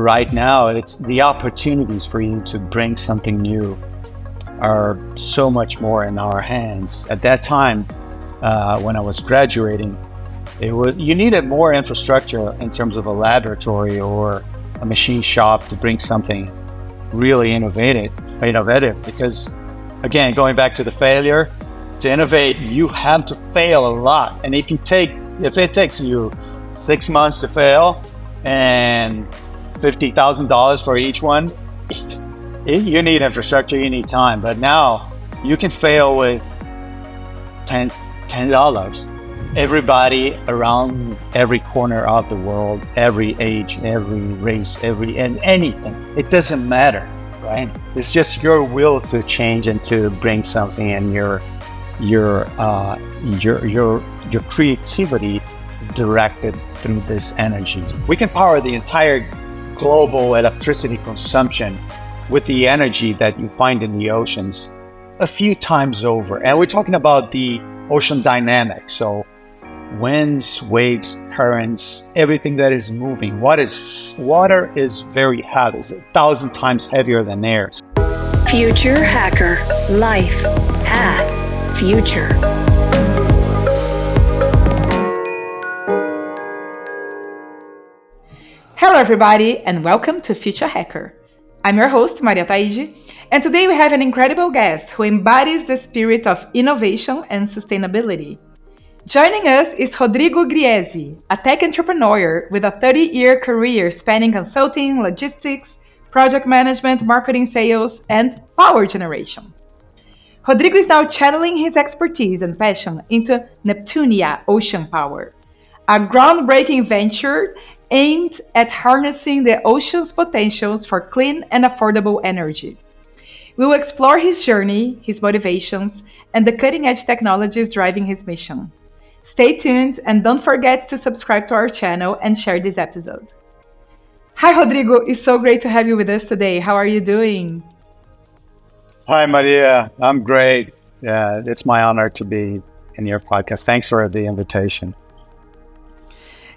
right now, it's the opportunities for you to bring something new are so much more in our hands. At that time, when I was graduating, you needed more infrastructure in terms of a laboratory or a machine shop to bring something really innovative. Because, again, going back to the failure, to innovate, you have to fail a lot. And if it takes you 6 months to fail and $50,000 for each one, you need infrastructure, you need time. But now you can fail with $10. Everybody around every corner of the world, every age, every race, and anything. It doesn't matter, right? It's just your will to change and to bring something, and your creativity directed through this energy. We can power the entire global electricity consumption with the energy that you find in the oceans a few times over. And we're talking about the ocean dynamics. So winds, waves, currents, everything that is moving. Water is very heavy. It's 1,000 times heavier than air. Future Hacker. Life. Path. Future. Hello everybody and welcome to Future Hacker. I'm your host, Maria Taiji, and today we have an incredible guest who embodies the spirit of innovation and sustainability. Joining us is Rodrigo Griesi, a tech entrepreneur with a 30-year career spanning consulting, logistics, project management, marketing, sales, and power generation. Rodrigo is now channeling his expertise and passion into Neptunia Ocean Power, a groundbreaking venture aimed at harnessing the ocean's potentials for clean and affordable energy. We will explore his journey, his motivations, and the cutting-edge technologies driving his mission. Stay tuned and don't forget to subscribe to our channel and share this episode. Hi, Rodrigo. It's so great to have you with us today. How are you doing? Hi, Maria. I'm great. Yeah, it's my honor to be in your podcast. Thanks for the invitation.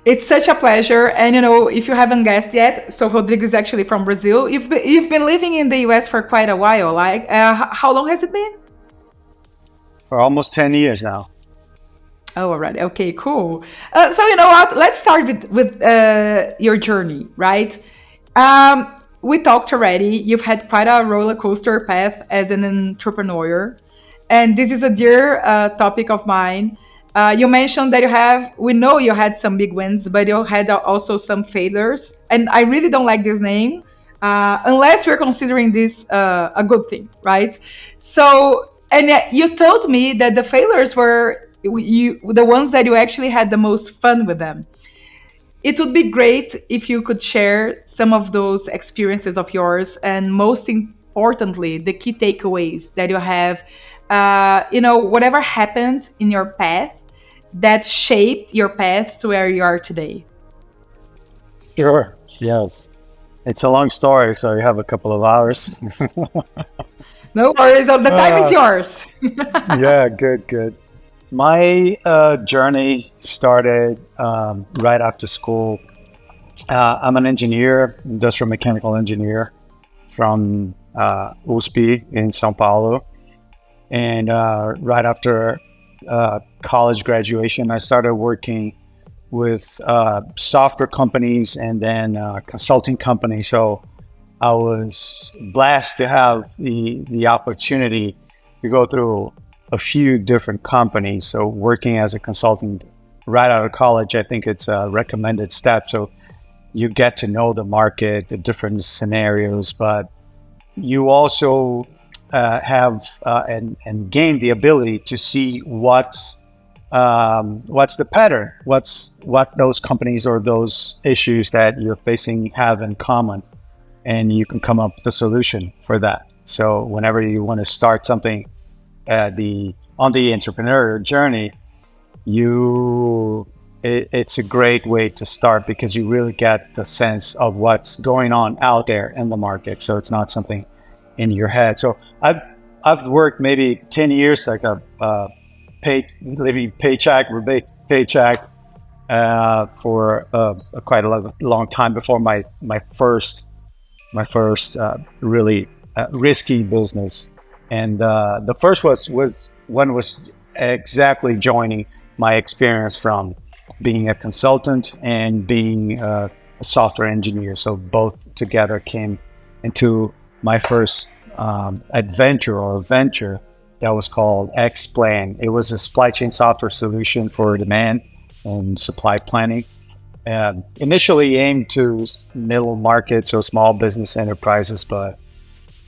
It's such a pleasure. And, if you haven't guessed yet, so Rodrigo is actually from Brazil. You've been living in the US for quite a while. How long has it been? For almost 10 years now. Oh, already. Okay, cool. So you know what? Let's start with your journey, right? We talked already. You've had quite a roller coaster path as an entrepreneur. And this is a dear topic of mine. You mentioned that we know you had some big wins, but you had also some failures. And I really don't like this name, unless we're considering this a good thing, right? So, and you told me that the failures were the ones that you actually had the most fun with them. It would be great if you could share some of those experiences of yours, and most importantly, the key takeaways that you have, whatever happened in your path that shaped your path to where you are today. Sure. Yes. It's a long story, so you have a couple of hours. No worries. The time is yours. Yeah, good. My journey started right after school. I'm an engineer, industrial mechanical engineer from USP in São Paulo. And right after college graduation, I started working with software companies and then consulting companies. So I was blessed to have the opportunity to go through a few different companies. So working as a consultant right out of college, I think it's a recommended step. So you get to know the market, the different scenarios, but you also have and gain the ability to see what's the pattern, what those companies or those issues that you're facing have in common, and you can come up with a solution for that. So whenever you want to start something on the entrepreneurial journey, it's a great way to start because you really get the sense of what's going on out there in the market. So it's not something in your head. So I've worked maybe 10 years like living paycheck for paycheck, for quite a long time before my first really risky business. And the first was exactly joining my experience from being a consultant and being a software engineer. So both together came into my first venture that was called X-Plan. It was a supply chain software solution for demand and supply planning. Initially aimed to middle market, so small business enterprises, but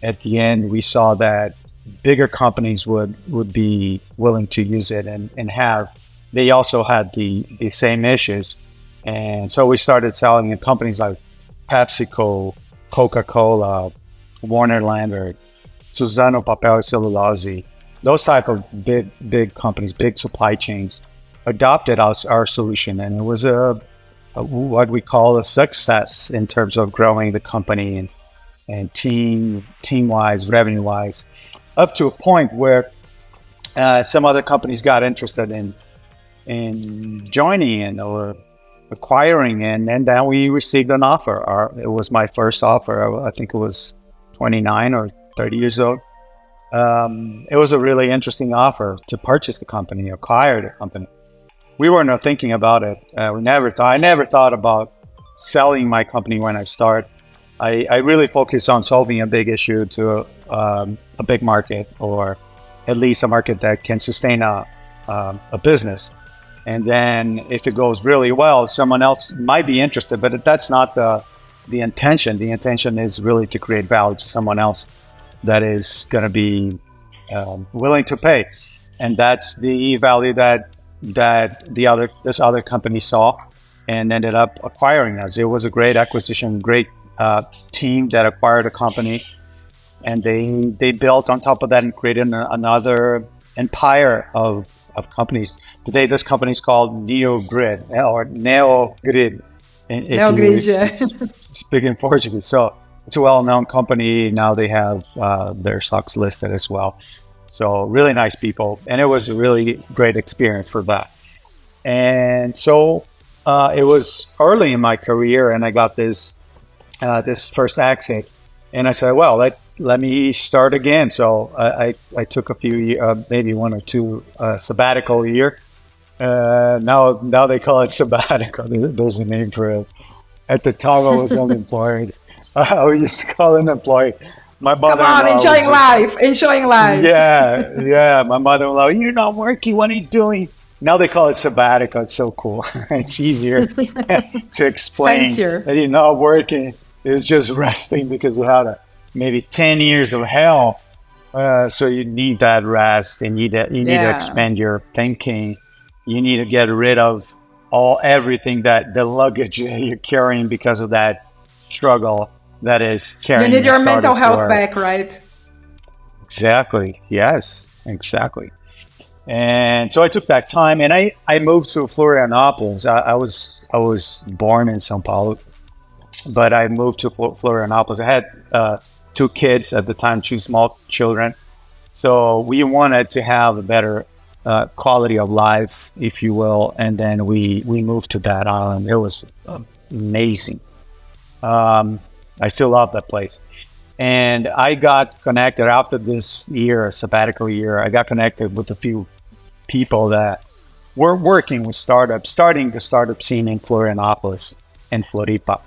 at the end we saw that bigger companies would be willing to use it and they also had the same issues. And so we started selling in companies like PepsiCo, Coca-Cola, Warner Lambert, Suzano Papel y Cellulose. Those type of big companies, big supply chains adopted our solution, and it was a what we call a success in terms of growing the company and team-wise, revenue-wise, up to a point where some other companies got interested in joining in or acquiring in, and then we received an offer. It was my first offer. I think it was 29 or 30 years old. It was a really interesting offer to purchase the company, acquire the company. We weren't thinking about it. I never thought about selling my company when I started. I really focused on solving a big issue to a big market, or at least a market that can sustain a business. And then if it goes really well, someone else might be interested, but that's not the intention. The intention is really to create value to someone else that is going to be willing to pay. And that's the value that this other company saw and ended up acquiring us. It was a great acquisition, great team that acquired a company, and they built on top of that and created another empire of companies. Today, this company is called NeoGrid or NeoGrid. NeoGrid, yeah. Speak in Portuguese. So it's a well-known company. Now they have their stocks listed as well. So really nice people. And it was a really great experience for that. And so it was early in my career, and I got this first exit. And I said, well, let me start again. So I took a few, maybe 1 or 2 sabbatical year. Now they call it sabbatical. There's a name for it. At the time, I was unemployed. We used to call it employed. My mother-in-law. Come on, enjoying life. Yeah. My mother-in-law, you're not working. What are you doing? Now they call it sabbatical. It's so cool. It's easier to explain. Fancier. That you're not working. It's just resting because you had maybe 10 years of hell. So you need that rest, and you need to expand your thinking. You need to get rid of everything that the luggage that you're carrying because of that struggle that is carrying. You need your mental health back, right? Exactly. Yes, exactly. And so I took that time, and I moved to Florianopolis. I was born in São Paulo, but I moved to Florianopolis. I had 2 kids at the time, 2 small children. So we wanted to have a better quality of life, if you will. And then we moved to that island. It was amazing. I still love that place. And I got connected after this year, a sabbatical year. I got connected with a few people that were working with starting the startup scene in Florianopolis and Floripa.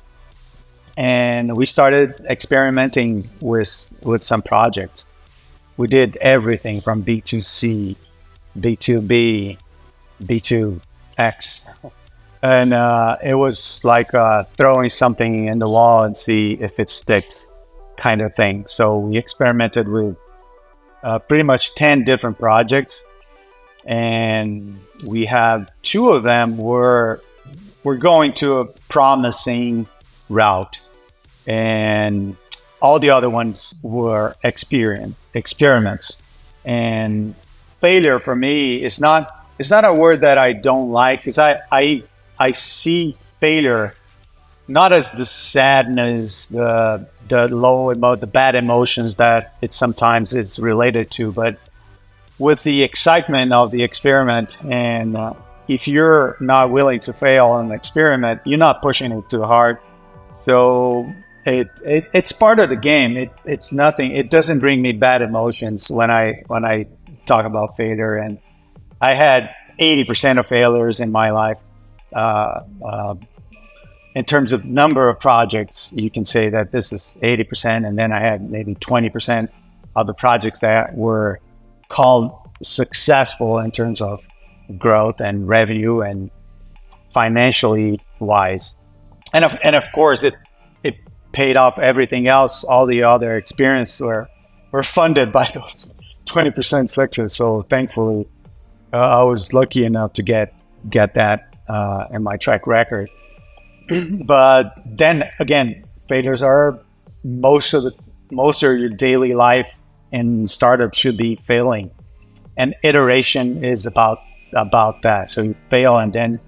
And we started experimenting with some projects. We did everything from B2C, B2B, B2X. And it was like throwing something in the wall and see if it sticks kind of thing. So we experimented with pretty much 10 different projects. And we have 2 of them were going to a promising route. And all the other ones were experiments. And failure for me is not a word that I don't like, because I see failure not as the sadness, the low the bad emotions that it sometimes is related to, but with the excitement of the experiment and if you're not willing to fail on an experiment, you're not pushing it too hard. So it's part of the game. It's nothing. It doesn't bring me bad emotions when I talk about failure. And I had 80% of failures in my life. In terms of number of projects, you can say that this is 80%, and then I had maybe 20% of the projects that were called successful in terms of growth and revenue and financially wise. And of course, it paid off everything else. All the other experiences were funded by those 20% success. So thankfully, I was lucky enough to get that in my track record. But then again, failures are most of your daily life in startups should be failing, and iteration is about that. So you fail, and then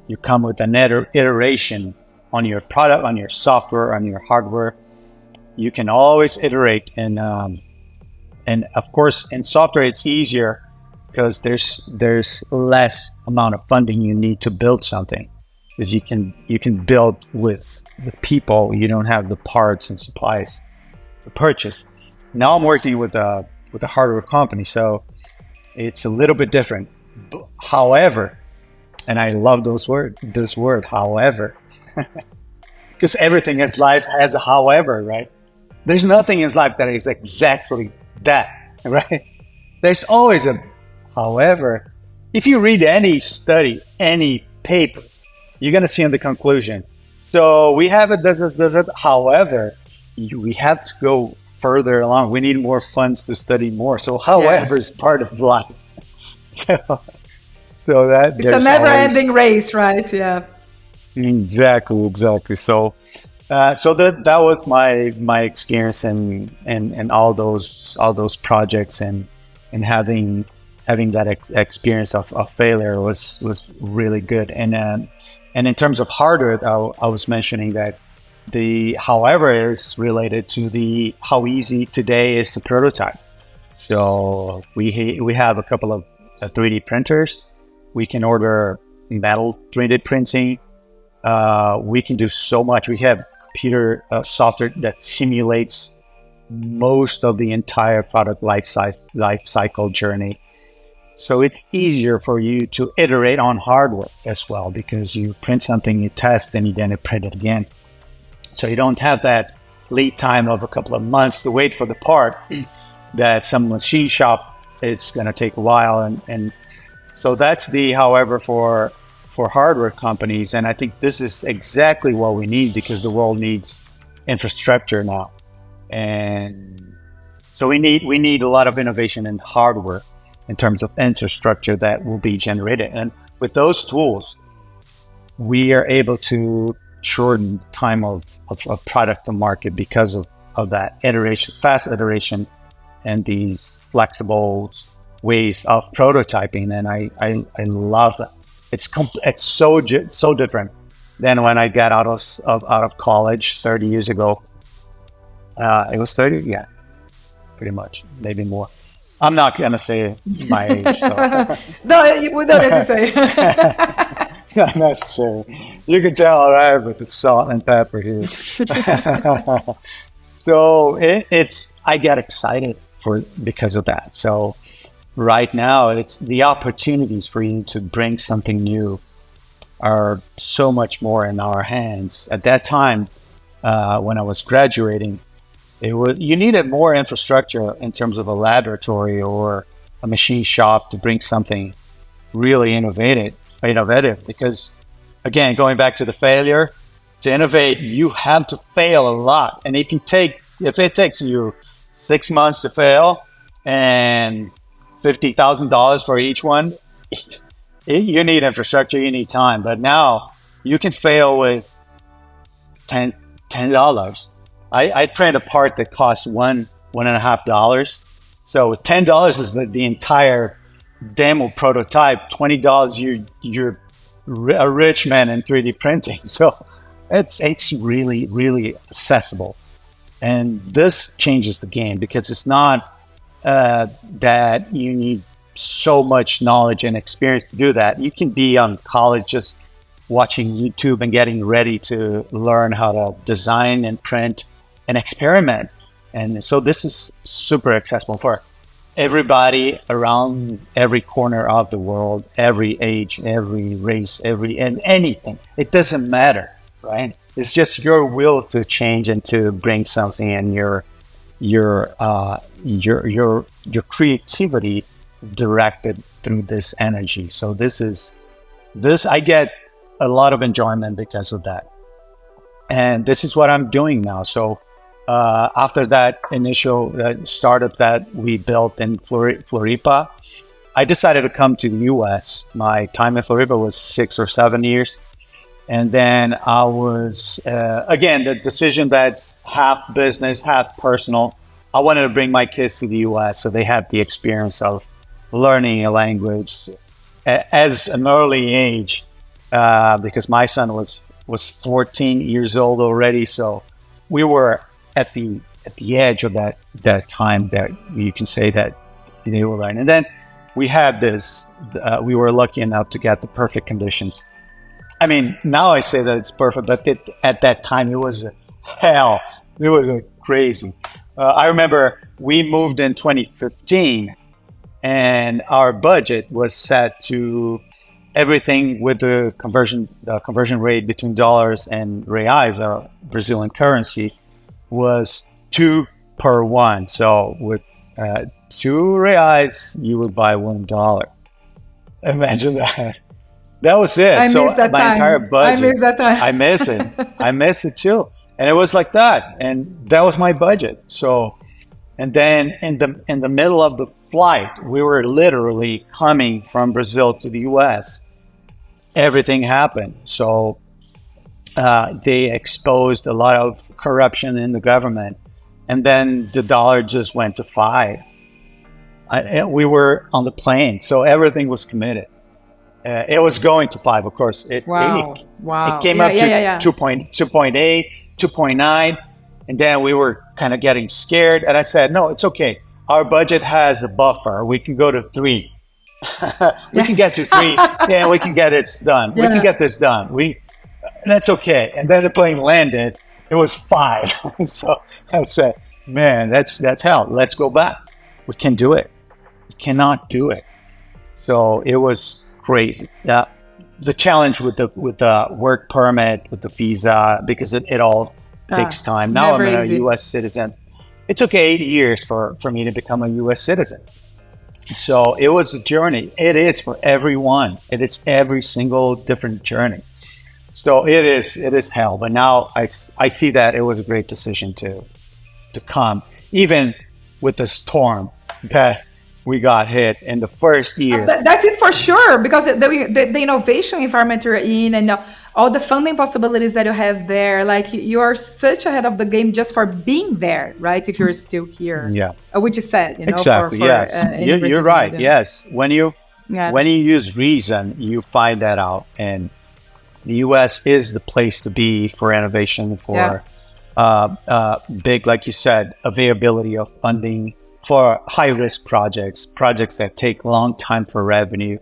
you come with another iteration on your product, on your software, on your hardware. You can always iterate, and of course in software it's easier because there's less amount of funding you need to build something. Because you can build with people. You don't have the parts and supplies to purchase. Now I'm working with a hardware company, so it's a little bit different. However, and I love this word, however, because everything in life has a however, right? There's nothing in life that is exactly that, right? There's always a however. If you read any study, any paper, you're going to see in the conclusion. So we have it, does it. However, we have to go further along. We need more funds to study more. So however is part of life. so that it's a never-ending race, right? Yeah. Exactly. So that was my experience and all those projects and having that experience of failure was really good. And in terms of hardware, I was mentioning that the however is related to the how easy today is to prototype. So we have a couple of 3D printers. We can order metal 3D printing. We can do so much. We have computer software that simulates most of the entire product life cycle journey. So it's easier for you to iterate on hardware as well, because you print something, you test, and you then print it again. So you don't have that lead time of a couple of months to wait for the part that some machine shop, it's going to take a while. And so that's the however for hardware companies. And I think this is exactly what we need, because the world needs infrastructure now. And so we need a lot of innovation in hardware in terms of infrastructure that will be generated. And with those tools, we are able to shorten the time of product to market because of that iteration, fast iteration, and these flexible ways of prototyping. And I love that. It's so different than when I got out of college 30 years ago. It was 30, yeah, pretty much, maybe more. I'm not going to say my age. So. No, we don't have to say. It's not necessary. You can tell, right, with the salt and pepper here. So I get excited because of that. So right now, it's the opportunities for you to bring something new are so much more in our hands. At that time, when I was graduating, you needed more infrastructure in terms of a laboratory or a machine shop to bring something really innovative. Because again, going back to the failure, to innovate, you have to fail a lot. And if it takes you 6 months to fail and $50,000 for each one, you need infrastructure, you need time. But now you can fail with $10. I print a part that costs $1.50. So with $10 is the entire demo prototype. $20, you're a rich man in 3D printing. So it's really, really accessible. And this changes the game, because it's not that you need so much knowledge and experience to do that. You can be on college just watching YouTube and getting ready to learn how to design and print and experiment. And so this is super accessible for everybody around every corner of the world, every age, every race, and anything. It doesn't matter, right? It's just your will to change and to bring something, and your creativity directed through this energy. So this I get a lot of enjoyment because of that, and this is what I'm doing now. So after that initial startup that we built in Floripa, I decided to come to the US. My time in Floripa was 6 or 7 years. And then I was, again, the decision that's half business, half personal. I wanted to bring my kids to the US so they had the experience of learning a language as an early age, because my son was 14 years old already. So we were at the edge of that time that you can say that they will learn. And then we had this, we were lucky enough to get the perfect conditions. I mean, now I say that it's perfect, but at that time it was hell. It was crazy. I remember we moved in 2015, and our budget was set to everything with the conversion rate between dollars and reais, our Brazilian currency, was 2 per 1. So with 2 reais, you would buy $1. Imagine that. That was it. I miss that time. Entire budget. I miss that time. I miss it. I miss it too. And it was like that. And that was my budget. So, and then in the middle of the flight, we were literally coming from Brazil to the US. Everything happened. So they exposed a lot of corruption in the government. And then the dollar just went to 5. We were on the plane. So everything was committed. It was going to 5, of course. It came up to 2.8, 2.9, and then we were kind of getting scared. And I said, no, it's okay. Our budget has a buffer. We can go to 3. We can get to 3. Yeah, we can get it done. Yeah. We can get this done. That's okay. And then the plane landed. It was 5. So I said, man, that's hell. Let's go back. We can do it. We cannot do it. So it was crazy. The challenge with the work permit, with the visa, because it all takes time. Now I'm a U.S. citizen. It took 8 years for me to become a U.S. citizen. So it was a journey. It is for everyone. It is every single different journey. So it is hell. But now I see that it was a great decision to come, even with the storm that we got hit in the first year. That's it for sure, because the innovation environment you're in and all the funding possibilities that you have there, like you are such ahead of the game just for being there, right? If you're still here. Yeah. Which is sad, Exactly, yes. You're right, yes. When you use reason, you find that out. And the U.S. is the place to be for innovation, for big, like you said, availability of funding, for high-risk projects that take a long time for revenue.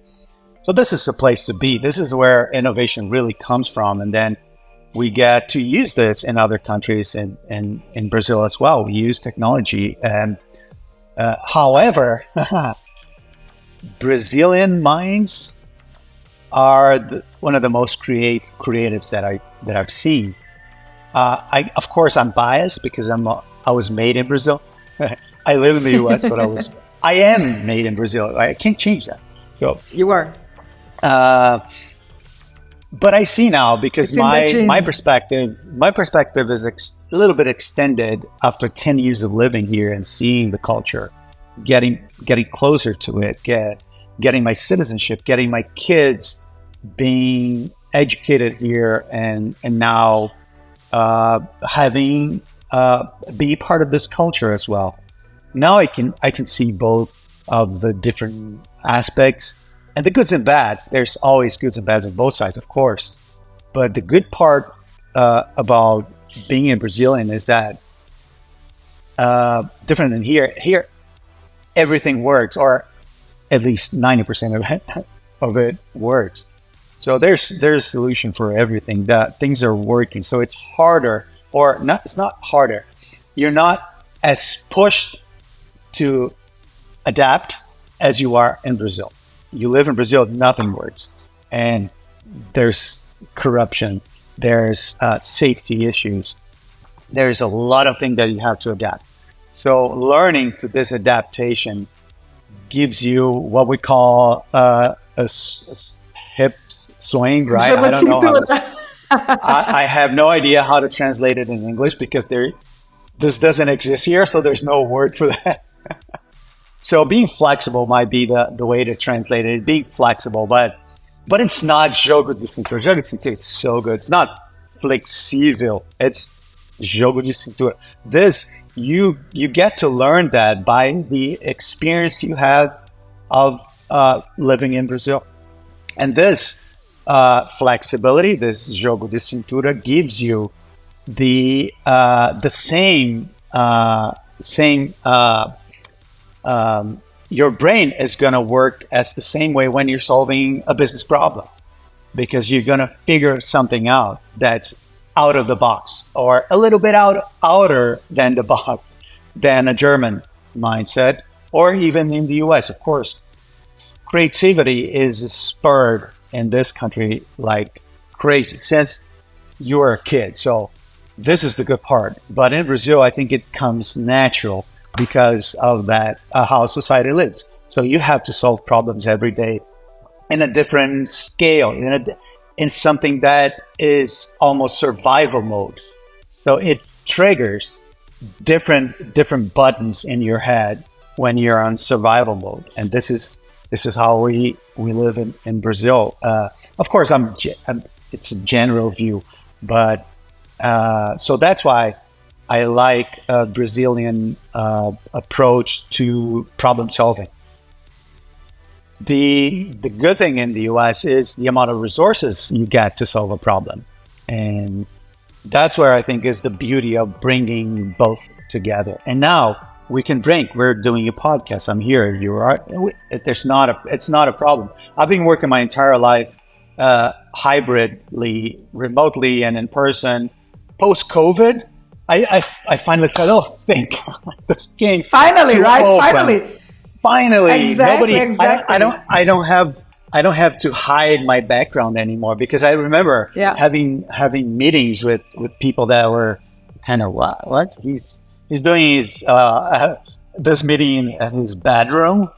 So this is the place to be. This is where innovation really comes from. And then we get to use this in other countries and in Brazil as well. We use technology. And however, Brazilian minds are one of the most creatives that I've seen. Of course, I'm biased because I was made in Brazil. I live in the U.S., but I am made in Brazil. I can't change that. So you are. But I see now, because my perspective is a little bit extended after 10 years of living here and seeing the culture, getting closer to it, getting my citizenship, getting my kids being educated here, and now having be part of this culture as well. Now I can see both of the different aspects, and the goods and bads. There's always goods and bads on both sides, of course. But the good part about being a Brazilian is that different than here. Here, everything works, or at least 90% of it works. So there's a solution for everything. That things are working. So it's harder, or not. It's not harder. You're not as pushed to adapt as you are in Brazil. You live in Brazil, nothing works, and there's corruption. There's safety issues. There's a lot of things that you have to adapt. So learning to this adaptation gives you what we call a hip swing, right? I don't know how to, I have no idea how to translate it in English because this doesn't exist here, so there's no word for that. So being flexible might be the way to translate it. Being flexible, but it's not jogo de cintura. Jogo de cintura is so good. It's not flexível. It's jogo de cintura. This you get to learn that by the experience you have of living in Brazil. And this flexibility, this jogo de cintura, gives you the same your brain is going to work as the same way when you're solving a business problem, because you're going to figure something out that's out of the box, or a little bit outer than the box, than a German mindset, or even in the US, of course. Creativity is spurred in this country like crazy since you were a kid. So this is the good part. But in Brazil, I think it comes natural because of that, how society lives. So you have to solve problems every day in a different scale, in something that is almost survival mode. So it triggers different buttons in your head when you're on survival mode. And this is how we live in Brazil. Of course, it's a general view, but so that's why I like a Brazilian approach to problem solving. The good thing in the US is the amount of resources you get to solve a problem. And that's where I think is the beauty of bringing both together. And now we're doing a podcast. I'm here. You are. It's not a problem. I've been working my entire life hybridly, remotely, and in person. Post COVID, I finally said, "Oh, think this game Finally, right? Open. Finally, exactly. I don't have to hide my background anymore, because I remember having meetings with people that were kind of what he's doing this meeting in his bedroom.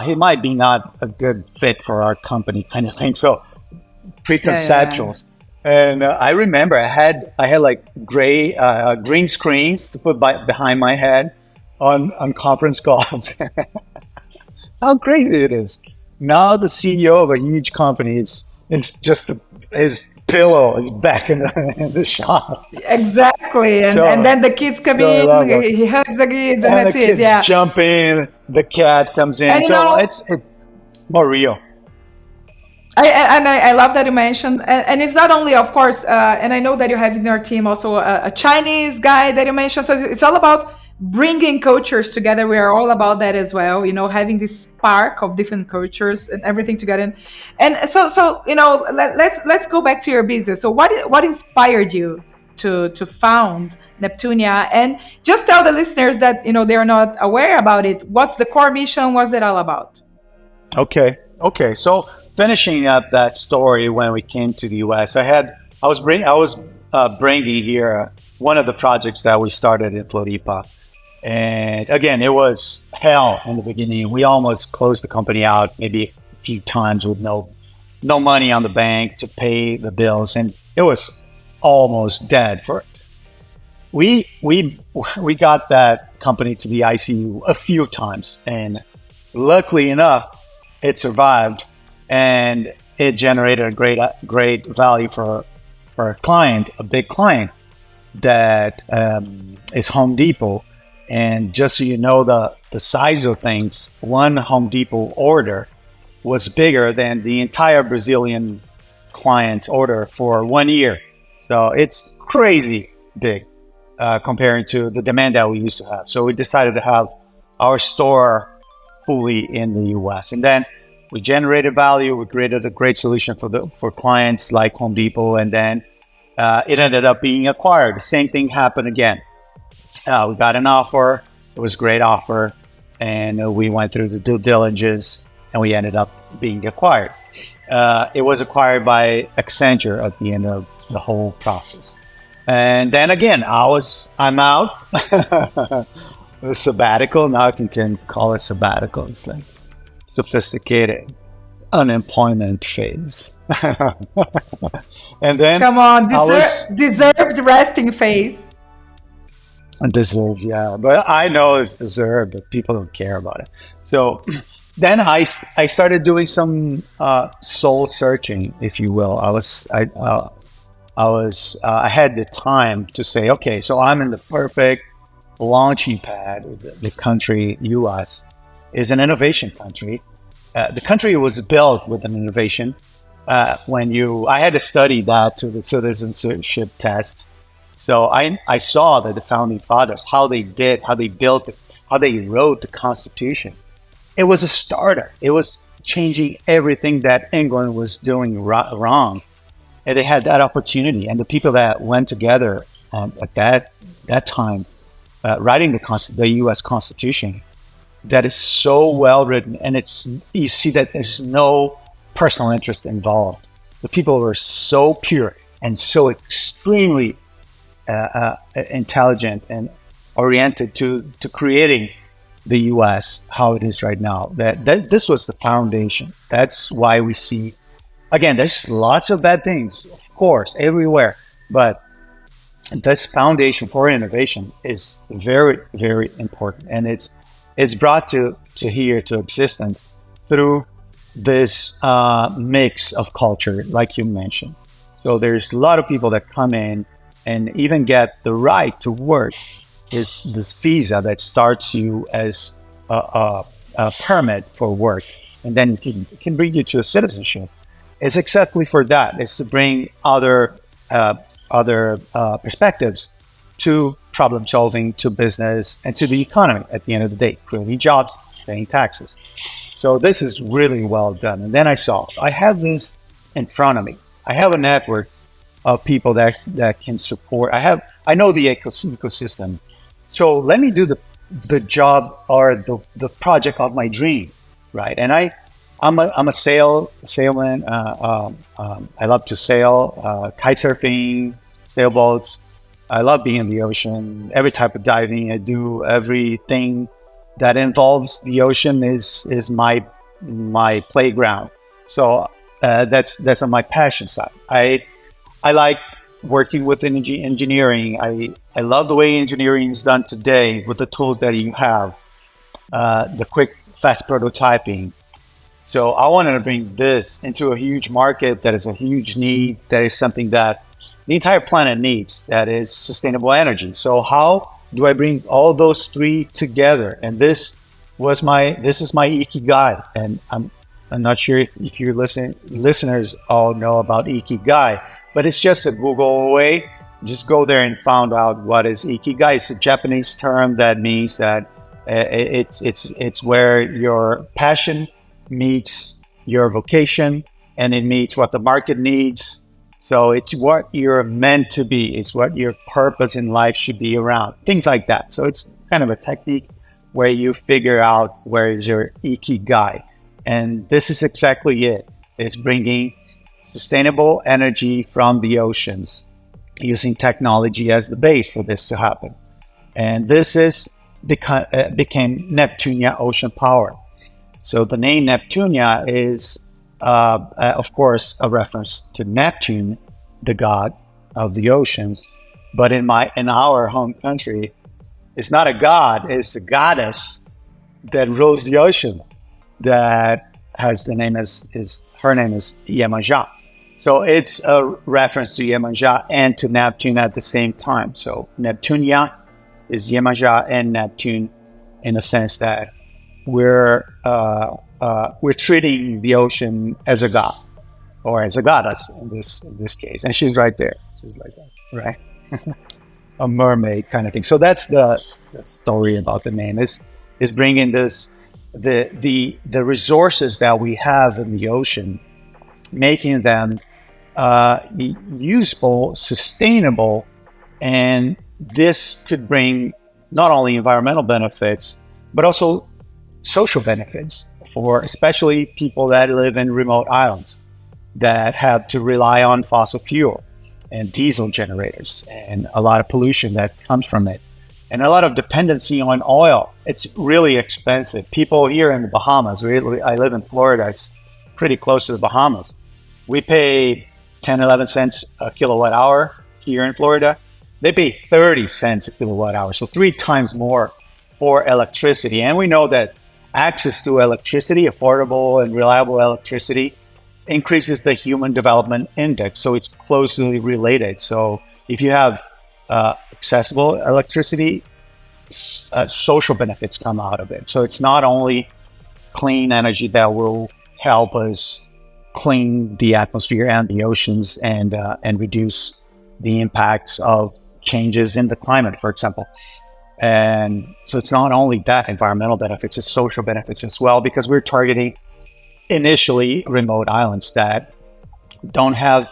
He might be not a good fit for our company, kind of thing. So preconceptions. And I remember I had like green screens to put behind my head on conference calls. How crazy it is! Now the CEO of a huge company it's just his pillow is back in the shop. Exactly, and then the kids come in. He hugs the kids, and that's the kids it. Yeah, jump in. The cat comes in. And, it's more real. I love that you mentioned, and it's not only, of course, and I know that you have in your team also a Chinese guy that you mentioned. So it's all about bringing cultures together. We are all about that as well. Having this spark of different cultures and everything together. And so let's go back to your business. So what inspired you to found Neptunia? And just tell the listeners that they are not aware about it. What's the core mission? What's it all about? Okay. So finishing up that story, when we came to the US, I was bringing here one of the projects that we started in Floripa. And again, it was hell in the beginning. We almost closed the company out maybe a few times with no money on the bank to pay the bills, and it was almost dead. We got that company to the ICU a few times, and luckily enough, it survived, and it generated a great value for a client, a big client that is Home Depot. And just so you know the size of things, one Home Depot order was bigger than the entire Brazilian client's order for 1 year. So it's crazy big comparing to the demand that we used to have. So we decided to have our store fully in the US. And then we generated value. We created a great solution for clients like Home Depot. And then it ended up being acquired. The same thing happened again. We got an offer. It was a great offer. And we went through the due diligence and we ended up being acquired. It was acquired by Accenture at the end of the whole process. And then again, I'm out. A sabbatical. Now I can call it sabbatical. It's like sophisticated unemployment phase. And then come on, deserved resting phase. Deserved, yeah. But I know it's deserved, but people don't care about it. So then I started doing some soul searching, if you will. I had the time to say, okay, so I'm in the perfect launching pad. The country, U.S., is an innovation country. The country was built with an innovation. I had to study that to the citizenship tests. So I saw that the founding fathers, how they built it, how they wrote the Constitution. It was a starter. It was changing everything that England was doing wrong. And they had that opportunity. And the people that went together at that time, writing the U.S. Constitution, that is so well written. And you see that there's no personal interest involved. The people were so pure and so extremely intelligent and oriented to creating the U.S. how it is right now. That this was the foundation. That's why we see, again, there's lots of bad things, of course, everywhere, but this foundation for innovation is very, very important, and it's brought to existence through this mix of culture, like you mentioned. So there's a lot of people that come in and even get the right to work. Is this visa that starts you as a permit for work, and then it can bring you to a citizenship. It's exactly for that. It's to bring other perspectives to problem solving, to business, and to the economy at the end of the day, creating jobs, paying taxes. So this is really well done. And then I have this in front of me. I have a network of people that can support. I know the ecosystem. So let me do the job or the project of my dream, right? And I'm a sailman. I love to sail, kite surfing, sailboats. I love being in the ocean. Every type of diving I do, everything that involves the ocean is my playground. So that's on my passion side. I like working with engineering. I love the way engineering is done today with the tools that you have, the quick, fast prototyping. So I wanted to bring this into a huge market that is a huge need, that is something that the entire planet needs, that is sustainable energy. So how do I bring all those three together? And this is my Ikigai. And I'm not sure if your listeners all know about Ikigai, but it's just a Google away. Just go there and find out what is Ikigai. It's a Japanese term that means that it's where your passion meets your vocation, and it meets what the market needs. So it's what you're meant to be. It's what your purpose in life should be around. Things like that. So it's kind of a technique where you figure out where is your Ikigai. And this is exactly it. It's bringing sustainable energy from the oceans, using technology as the base for this to happen. And this became Neptunia Ocean Power. So the name Neptunia is, of course, a reference to Neptune, the god of the oceans. But in our home country, it's not a god; it's a goddess that rules the ocean. That has her name is Iemanjá. So it's a reference to Iemanjá and to Neptune at the same time. So Neptunia is Iemanjá and Neptune, in a sense that we're treating the ocean as a god, or as a goddess in this case. And she's right there. She's like that, right? A mermaid kind of thing. So that's the story about the name. Is bringing this the resources that we have in the ocean, making them useful, sustainable, and this could bring not only environmental benefits but also social benefits for especially people that live in remote islands that have to rely on fossil fuel and diesel generators and a lot of pollution that comes from it and a lot of dependency on oil. It's really expensive. People here in the Bahamas, I live in Florida, it's pretty close to the Bahamas. We pay 10, 11 cents a kilowatt hour here in Florida. They pay 30 cents a kilowatt hour, so 3 times more for electricity. And we know that access to electricity, affordable and reliable electricity, increases the Human Development Index, so it's closely related. So if you have accessible electricity, social benefits come out of it. So it's not only clean energy that will help us clean the atmosphere and the oceans and reduce the impacts of changes in the climate, for example. And so it's not only that environmental benefits, it's social benefits as well, because we're targeting initially remote islands that don't have,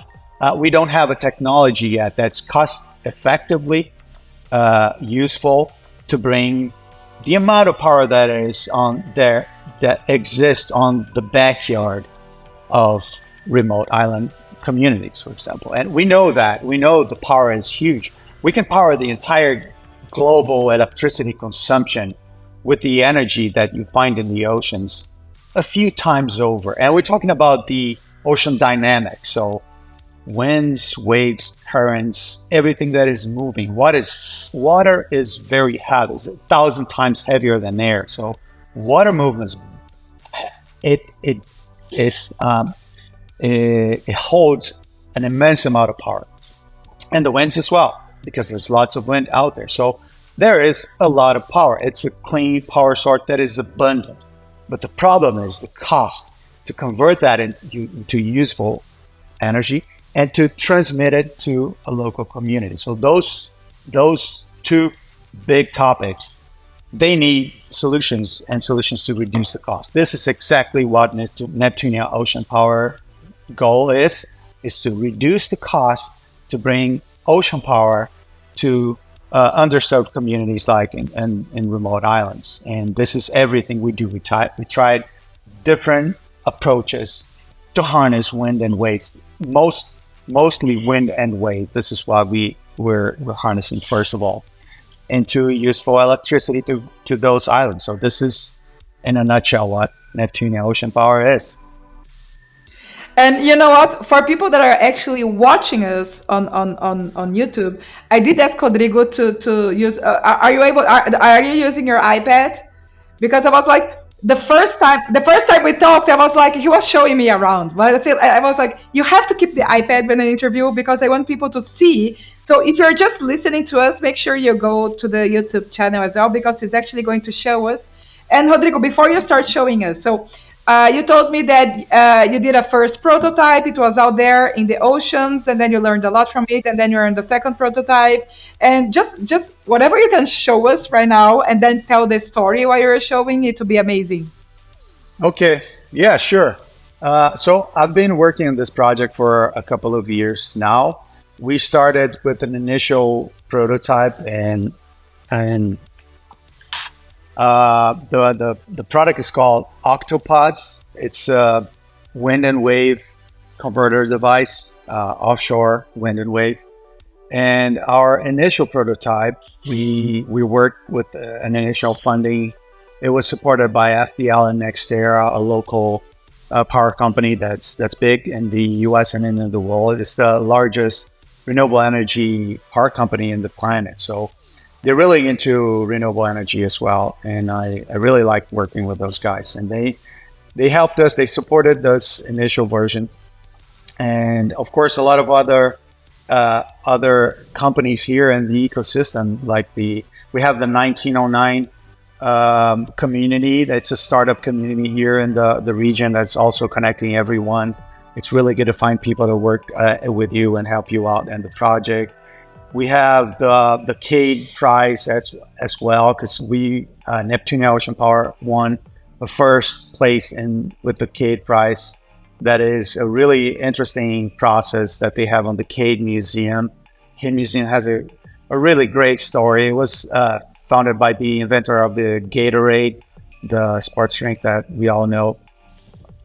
we don't have a technology yet that's cost effectively useful to bring the amount of power that is on there, that exists on the backyard of remote island communities, for example. And we know the power is huge. We can power the entire global electricity consumption with the energy that you find in the oceans a few times over. And we're talking about the ocean dynamics. So winds, waves, currents, everything that is moving. Water is very heavy. It's 1,000 times heavier than air. So water movements, it holds an immense amount of power. And the winds as well, because there's lots of wind out there. So there is a lot of power. It's a clean power source that is abundant. But the problem is the cost to convert that into useful energy and to transmit it to a local community. So those two big topics, they need solutions and solutions to reduce the cost. This is exactly what Neptunia Ocean Power goal is to reduce the cost to bring ocean power to underserved communities like in remote islands. And this is everything we do. We tried different approaches to harness wind and waves, mostly wind and wave. This is what we're harnessing first of all, into useful electricity to those islands. So this is in a nutshell what Neptunia Ocean Power is. And you know what? For people that are actually watching us on YouTube, I did ask Rodrigo to use. Are you using your iPad? Because I was like, the first time we talked, I was like, he was showing me around. But I was like, you have to keep the iPad when I interview because I want people to see. So if you're just listening to us, make sure you go to the YouTube channel as well because he's actually going to show us. And Rodrigo, before you start showing us, so. You told me that you did a first prototype. It was out there in the oceans, and then you learned a lot from it, and then you're on the second prototype. And just whatever you can show us right now, and then tell the story while you're showing it, to be amazing. Okay, yeah, sure. So I've been working on this project for a couple of years now. We started with an initial prototype, and the product is called Octopods. It's a wind and wave converter device, offshore wind and wave. And our initial prototype, we worked with an initial funding. It was supported by FPL and NextEra, a local power company that's big in the US and in the world. It's the largest renewable energy power company in the planet. So they're really into renewable energy as well, and I really like working with those guys. And they helped us. They supported this initial version, and of course, a lot of other companies here in the ecosystem, like we have the 1909 community. That's a startup community here in the region that's also connecting everyone. It's really good to find people to work with you and help you out in the project. We have the CADE prize as well, because Neptunia Ocean Power won a first place in with the Cade Prize. That is a really interesting process that they have on the Cade Museum. Cade Museum has a really great story. It was founded by the inventor of the Gatorade, the sports drink that we all know.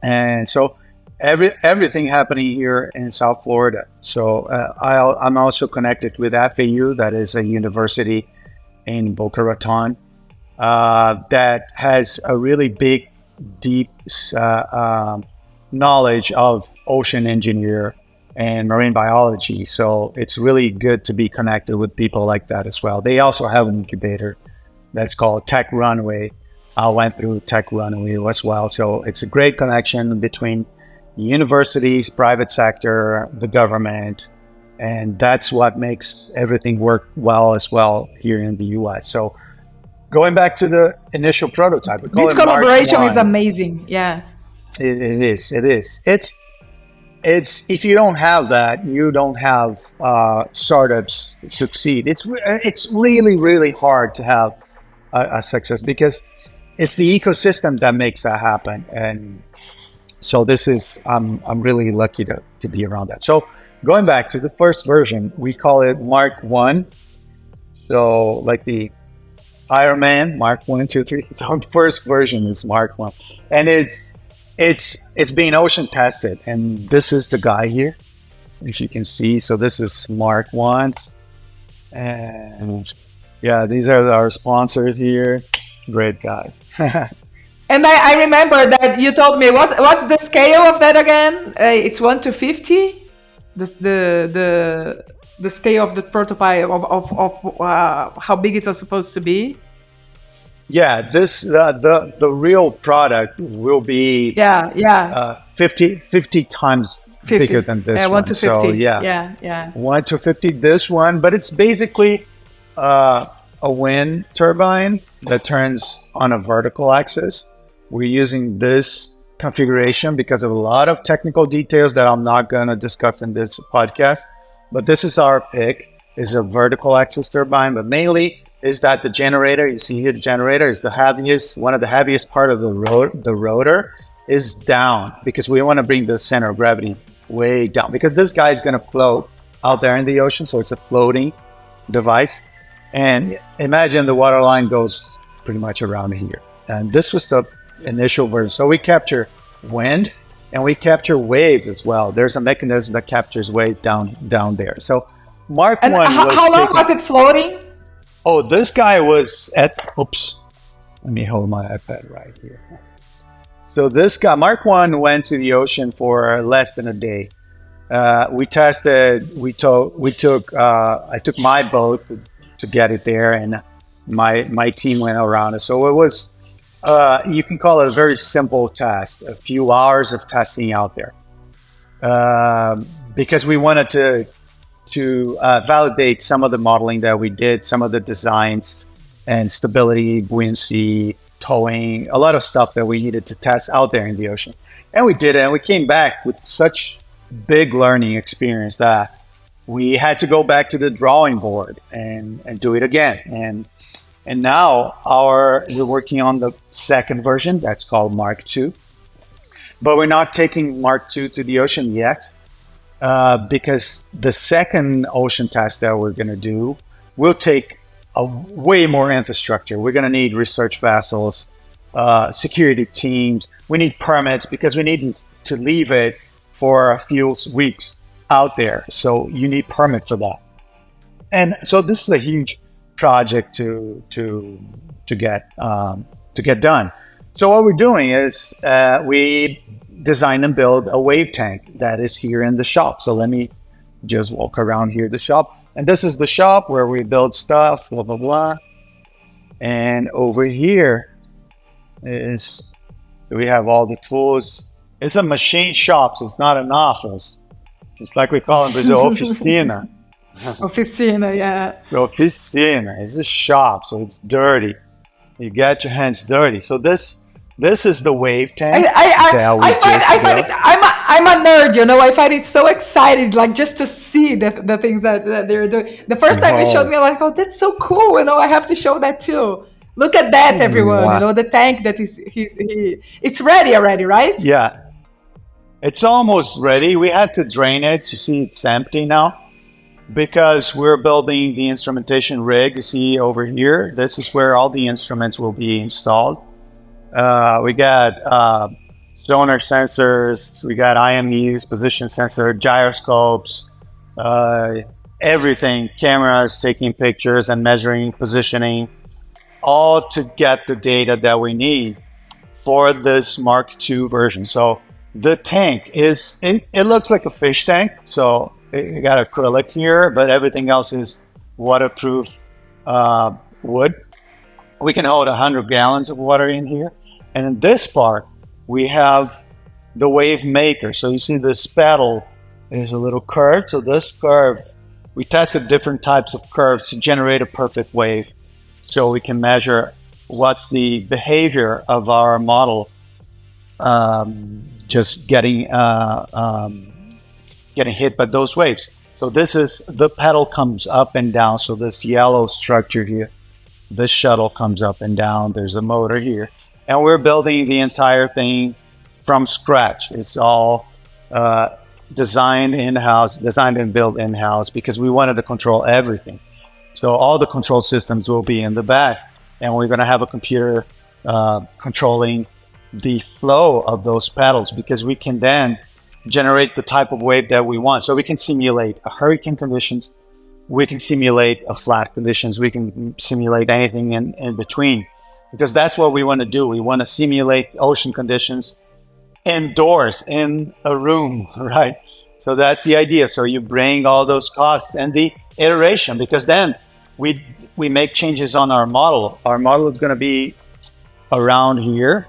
And so everything happening here in South Florida. So I'm also connected with FAU, that is a university in Boca Raton, that has a really big, deep knowledge of ocean engineer and marine biology. So it's really good to be connected with people like that as well. They also have an incubator that's called Tech Runway. I went through Tech Runway as well. So it's a great connection between universities, private sector, the government, and that's what makes everything work well as well here in the US. So going back to the initial prototype, we call This it Mark collaboration is 1. amazing. Yeah. It is. It's if you don't have that, you don't have startups succeed. It's really hard to have a success because it's the ecosystem that makes that happen. And so this is I'm really lucky to be around that. So going back to the first version, we call it Mark 1. So like the Iron Man, Mark 1, 2, 3. So the first version is Mark 1, and it's being ocean tested, and this is the guy here, if you can see. So this is Mark 1, and yeah, these are our sponsors here. Great guys. And I remember that you told me what's the scale of that again? It's 1 to 50. The scale of the prototype of how big it was supposed to be. Yeah, this the real product will be 50 times 50. bigger than this one. 1 to 50. So Yeah. 1 to 50 this one, but it's basically a wind turbine that turns on a vertical axis. We're using this configuration because of a lot of technical details that I'm not going to discuss in this podcast, but this is our pick. Is a vertical axis turbine, but mainly is that the generator, you see here, the generator is the heaviest, one of the heaviest part of the rotor is down, because we want to bring the center of gravity way down, because this guy is going to float out there in the ocean. So it's a floating device. And imagine the water line goes pretty much around here. And this was the initial version. So we capture wind and we capture waves as well. There's a mechanism that captures wave down there. So Mark 1 was how long was it floating? Oh, this guy was oops. Let me hold my iPad right here. So this guy, Mark 1, went to the ocean for less than a day. We tested, I took my boat to get it there, and my team went around it. So it was, you can call it a very simple test, a few hours of testing out there. Because we wanted to validate some of the modeling that we did, some of the designs and stability, buoyancy, towing, a lot of stuff that we needed to test out there in the ocean. And we did it, and we came back with such big learning experience that we had to go back to the drawing board and do it again. And now we're working on the second version that's called Mark 2. But we're not taking Mark 2 to the ocean yet. Because the second ocean test that we're going to do will take a way more infrastructure. We're going to need research vessels, security teams. We need permits because we need to leave it for a few weeks out there. So you need permit for that. And so this is a huge project to get done. So what we're doing is we design and build a wave tank that is here in the shop. So let me just walk around here, the shop. And this is the shop where we build stuff, blah, blah, blah. And over here so we have all the tools. It's a machine shop, so it's not an office. It's like we call in Brazil, oficina. Oficina, yeah. The oficina is a shop, so it's dirty. You get your hands dirty. So this is the wave tank. I'm a nerd, you know. I find it so exciting, like just to see the things that they're doing. The first time you showed me, I was like, oh, that's so cool. You know, I have to show that too. Look at that, everyone. Wow. The tank that it's ready already, right? Yeah, it's almost ready. We had to drain it. You see, it's empty now because we're building the instrumentation rig. You see over here, this is where all the instruments will be installed. We got sonar sensors, we got IMUs, position sensor, gyroscopes, uh, everything, cameras taking pictures and measuring positioning, all to get the data that we need for this Mark II version. So the tank it looks like a fish tank. So it got acrylic here, but everything else is waterproof wood. We can hold 100 gallons of water in here. And in this part, we have the wave maker. So you see this pedal is a little curved. So this curve, we tested different types of curves to generate a perfect wave. So we can measure what's the behavior of our model just getting hit by those waves. So this is, the pedal comes up and down. So this yellow structure here, this shuttle comes up and down. There's a motor here. And we're building the entire thing from scratch. It's all designed and built in-house because we wanted to control everything. So all the control systems will be in the back, and we're going to have a computer controlling the flow of those pedals because we can then generate the type of wave that we want. So we can simulate a hurricane conditions, we can simulate a flat conditions, we can simulate anything in between, because that's what we want to do. We want to simulate ocean conditions indoors in a room, right? So that's the idea. So you bring all those costs and the iteration, because then we make changes on our model. Our model is going to be around here,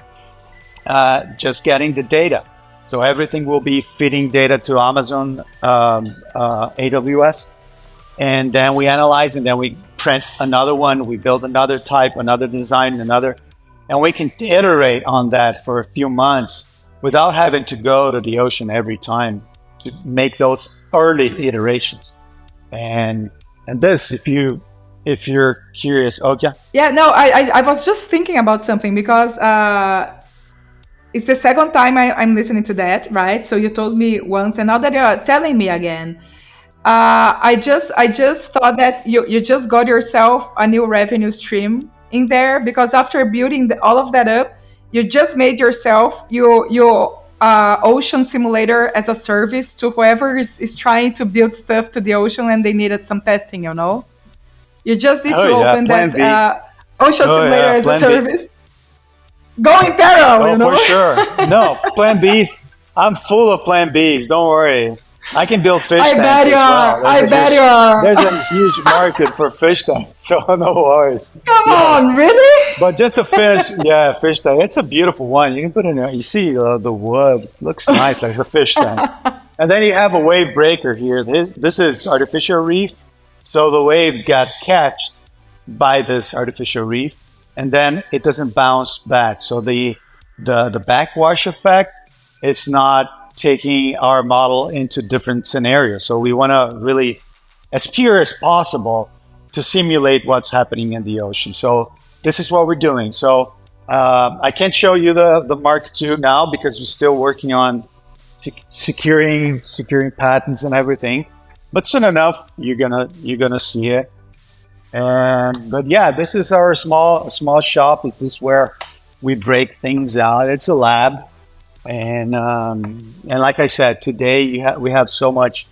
just getting the data. So everything will be feeding data to Amazon AWS, and then we analyze, and then we print another one. We build another type, another design, and we can iterate on that for a few months without having to go to the ocean every time to make those early iterations. And this, if you're curious, okay. Yeah, no, I was just thinking about something because it's the second time I'm listening to that, right? So you told me once, and now that you're telling me again, I just thought that you just got yourself a new revenue stream in there, because after building all of that up, you just made yourself your ocean simulator as a service to whoever is trying to build stuff to the ocean and they needed some testing, You just need to open that ocean simulator as a service. Going parallel, for sure. No, plan Bs. I'm full of plan Bs. Don't worry. I can build fish tanks. I bet you are. There's a huge market for fish tanks, so no worries. Come on, really? But just to finish, fish tank. It's a beautiful one. You can put it in there. You see the wood. It looks nice like a fish tank. And then you have a wave breaker here. This is artificial reef. So the waves got catched by this artificial reef, and then it doesn't bounce back. So the backwash effect, it's not taking our model into different scenarios. So we want to really, as pure as possible, to simulate what's happening in the ocean. So this is what we're doing. So I can't show you the Mark II now because we're still working on securing patents and everything. But soon enough, you're gonna see it. But yeah, this is our small shop. This is where we break things out. It's a lab. And like I said, today we have so much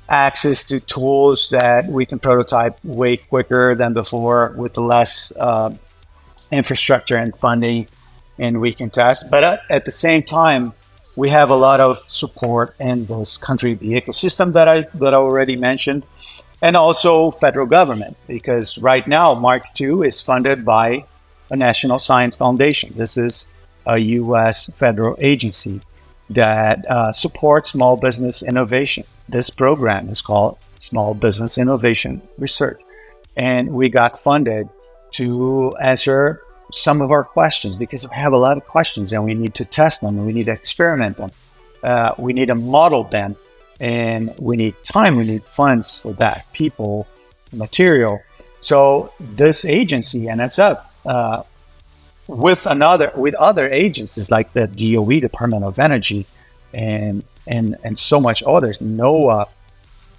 access to tools that we can prototype way quicker than before with the less infrastructure and funding, and we can test. But at the same time, we have a lot of support in this country, the ecosystem that I already mentioned, and also federal government, because right now Mark II is funded by a National Science Foundation. This is a U.S. federal agency that supports small business innovation. This program is called Small Business Innovation Research. And we got funded to answer some of our questions because we have a lot of questions and we need to test them and we need to experiment them. We need to model them, and we need time, we need funds for that, people, material. So this agency, NSF, with other agencies like the DOE, Department of Energy, and so much others. NOAA,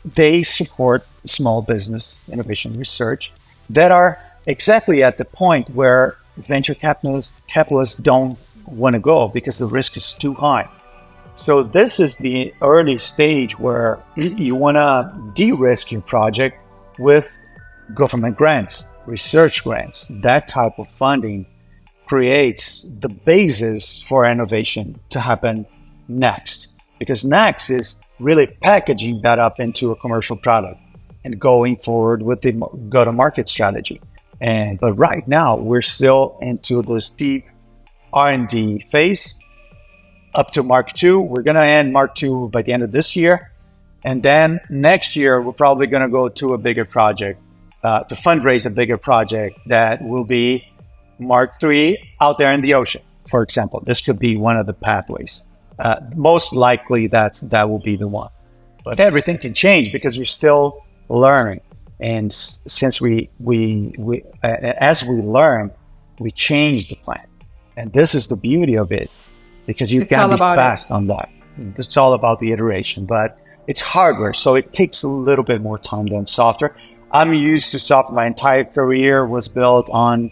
they support small business innovation research that are exactly at the point where venture capitalists don't want to go because the risk is too high. So this is the early stage where you want to de-risk your project with government grants, research grants. That type of funding creates the basis for innovation to happen next. Because next is really packaging that up into a commercial product and going forward with the go-to-market strategy. But right now, we're still into this deep R&D phase up to Mark II. We're going to end Mark II by the end of this year. And then next year, we're probably going to go to a bigger project, to fundraise a bigger project that will be Mark III out there in the ocean, for example. This could be one of the pathways. Most likely that will be the one. But everything can change because we're still learning. And since as we learn, we change the plan. And this is the beauty of it, because you can be fast on that. It's all about the iteration, but it's hardware, so it takes a little bit more time than software. I'm used to software. My entire career was built on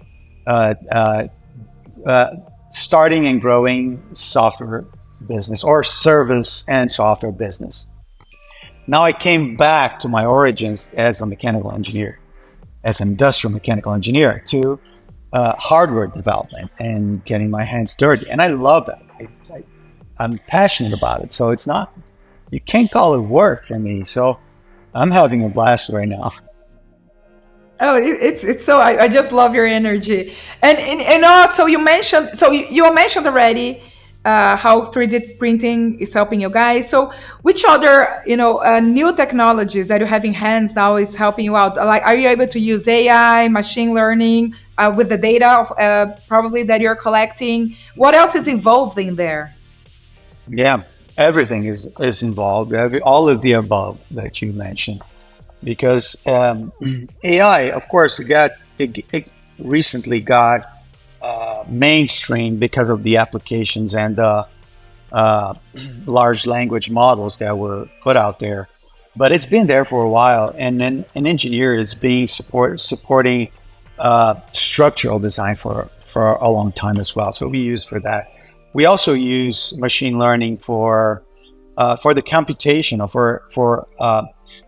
starting and growing software business or service and software business. Now I came back to my origins as a mechanical engineer, as an industrial mechanical engineer, to hardware development and getting my hands dirty. And I love that. I'm passionate about it. So it's not, you can't call it work for me. So I'm having a blast right now. Oh, it's so, I just love your energy. And also you mentioned, you mentioned already how 3D printing is helping you guys. So which other, new technologies that you have in hands now is helping you out? Like, are you able to use AI, machine learning with the data probably that you're collecting? What else is involved in there? Yeah, everything is involved, all of the above that you mentioned. Because AI, of course, it recently got mainstream because of the applications and the large language models that were put out there. But it's been there for a while, and then an engineer is being supporting structural design for a long time as well. So we use for that. We also use machine learning for the computation, or for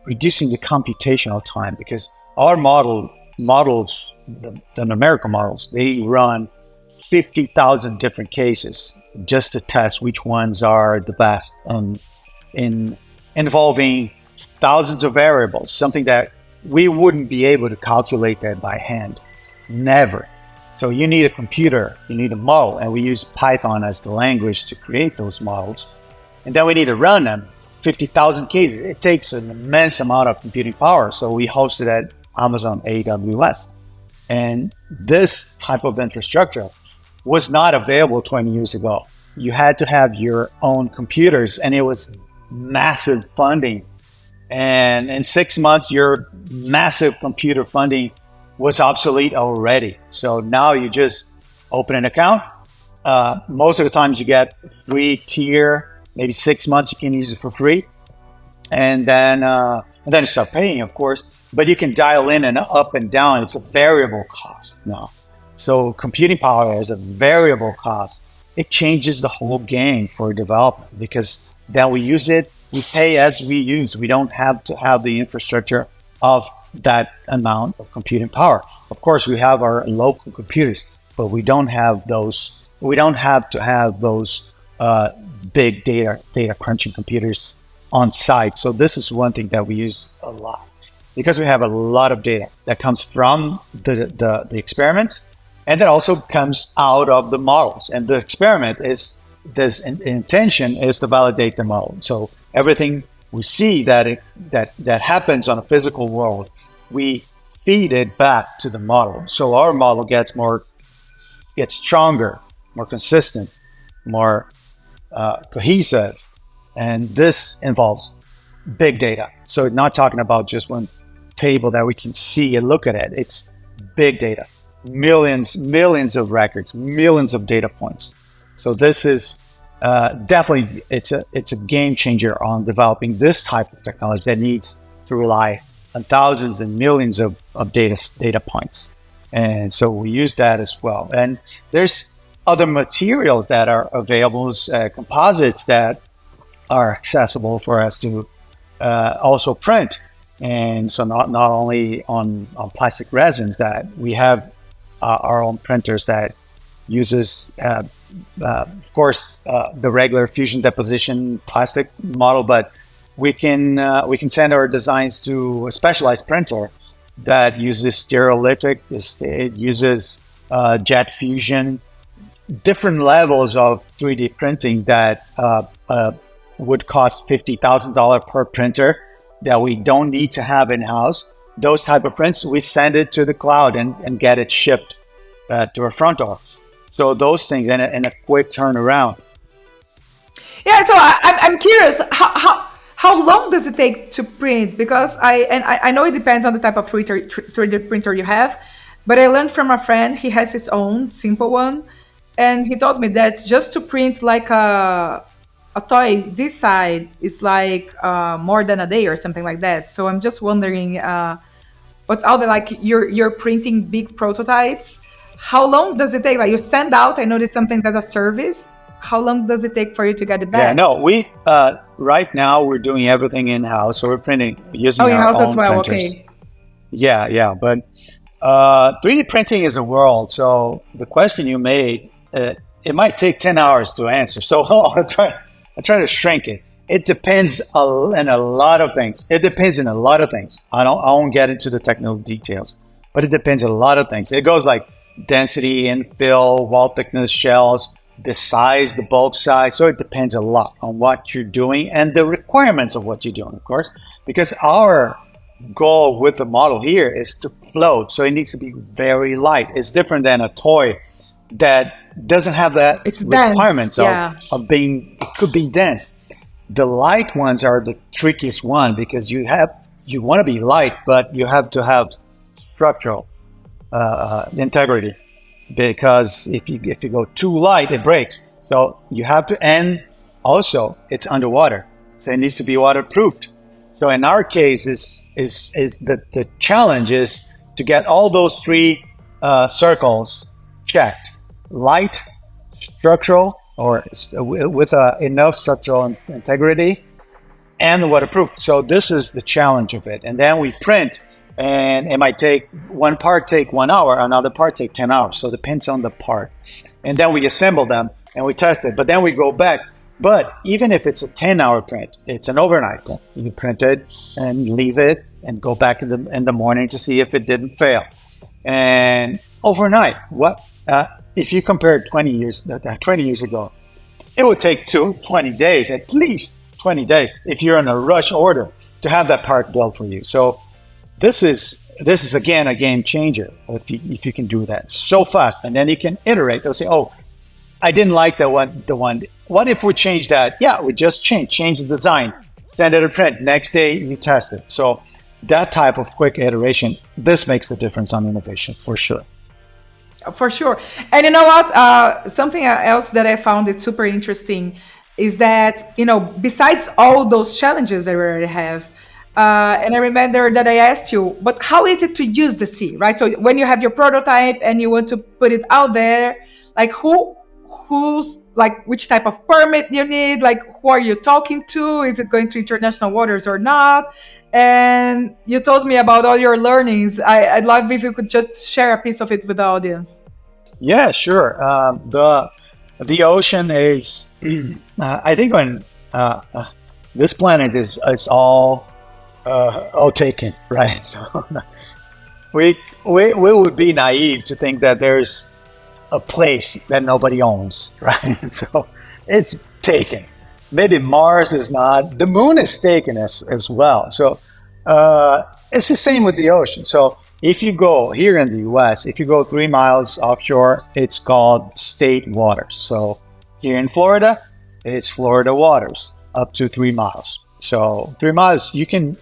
reducing the computational time, because our models, the numerical models, they run 50,000 different cases just to test which ones are the best, in involving thousands of variables, something that we wouldn't be able to calculate that by hand. Never. So you need a computer, you need a model, and we use Python as the language to create those models. And then we need to run them, 50,000 cases. It takes an immense amount of computing power. So we host it at Amazon AWS. And this type of infrastructure was not available 20 years ago. You had to have your own computers, and it was massive funding. And in 6 months, your massive computer funding was obsolete already. So now you just open an account. Most of the times you get free tier, maybe 6 months you can use it for free. And then you start paying, of course, but you can dial in and up and down. It's a variable cost now. So computing power is a variable cost. It changes the whole game for development, because then we use it, we pay as we use. We don't have to have the infrastructure of that amount of computing power. Of course, we have our local computers, but we don't have those. We don't have to have those big data crunching computers on site. So this is one thing that we use a lot, because we have a lot of data that comes from the experiments, and that also comes out of the models. And the experiment is, this intention is to validate the model. So everything we see that happens on a physical world, we feed it back to the model. So our model gets stronger, more consistent, more cohesive. And this involves big data. So we're not talking about just one table that we can see and look at it. It's big data. millions of records, millions of data points. So this is definitely it's a game changer on developing this type of technology that needs to rely on thousands and millions of data points. And so we use that as well. And there's other materials that are available, composites that are accessible for us to also print. And so not only on plastic resins, that we have our own printers that uses, of course, the regular fusion deposition plastic model, but we can send our designs to a specialized printer that uses stereolithic. It uses jet fusion, different levels of 3D printing that would cost $50,000 per printer that we don't need to have in-house. Those type of prints, we send it to the cloud and get it shipped to our front door. So those things and a quick turnaround. Yeah, so I'm curious, how long does it take to print? Because I know it depends on the type of 3D printer you have, but I learned from a friend, he has his own simple one, and he told me that just to print like a toy this side is like more than a day or something like that. So I'm just wondering, what's out there, like you're printing big prototypes. How long does it take? Like you send out, I noticed something as a service. How long does it take for you to get it back? Yeah, no, we right now we're doing everything in-house. So we're printing using our in-house own as well, printers. okay. Yeah, but 3D printing is a world. So the question you made, it might take 10 hours to answer. So I'll try to shrink it. It depends in a lot of things. I won't get into the technical details, but it depends on a lot of things. It goes like density, infill, wall thickness, shells, the size, the bulk size. So it depends a lot on what you're doing and the requirements of what you're doing, of course, because our goal with the model here is to float. So it needs to be very light. It's different than a toy that doesn't have that requirements of being, it could be dense. The light ones are the trickiest one because you want to be light, but you have to have structural integrity, because if you go too light, it breaks. So you have to, and also it's underwater, so it needs to be waterproofed. So in our case, is the challenge is to get all those three circles checked: light, structural, or with enough structural integrity, and waterproof. So this is the challenge of it. And then we print, and it might take one part take 1 hour, another part take 10 hours. So it depends on the part. And then we assemble them and we test it. But then we go back. But even if it's a 10-hour print, it's an overnight print. You print it and leave it and go back in the morning to see if it didn't fail. And overnight, if you compare 20 years ago, it would take 20 days, at least 20 days, if you're in a rush order to have that part built for you. So this is again a game changer if you can do that so fast, and then you can iterate. They'll say, "Oh, I didn't like the one. What if we change that?" Yeah, we just change the design, send it to print. Next day you test it. So that type of quick iteration, this makes the difference on innovation for sure. For sure. And you know what? Something else that I found it super interesting is that, besides all those challenges that we already have, and I remember that I asked you, but how is it to use the sea, right? So when you have your prototype and you want to put it out there, like who's like, which type of permit you need? Like, who are you talking to? Is it going to international waters or not? And you told me about all your learnings. I'd love if you could just share a piece of it with the audience. Yeah, sure. The ocean is, I think when this planet is all taken, right? So we would be naive to think that there's a place that nobody owns, right? So it's taken. Maybe Mars is not. The moon is taken as well. So it's the same with the ocean. So if you go here in the U.S., if you go 3 miles offshore, it's called state waters. So here in Florida, it's Florida waters up to 3 miles. So 3 miles, you can,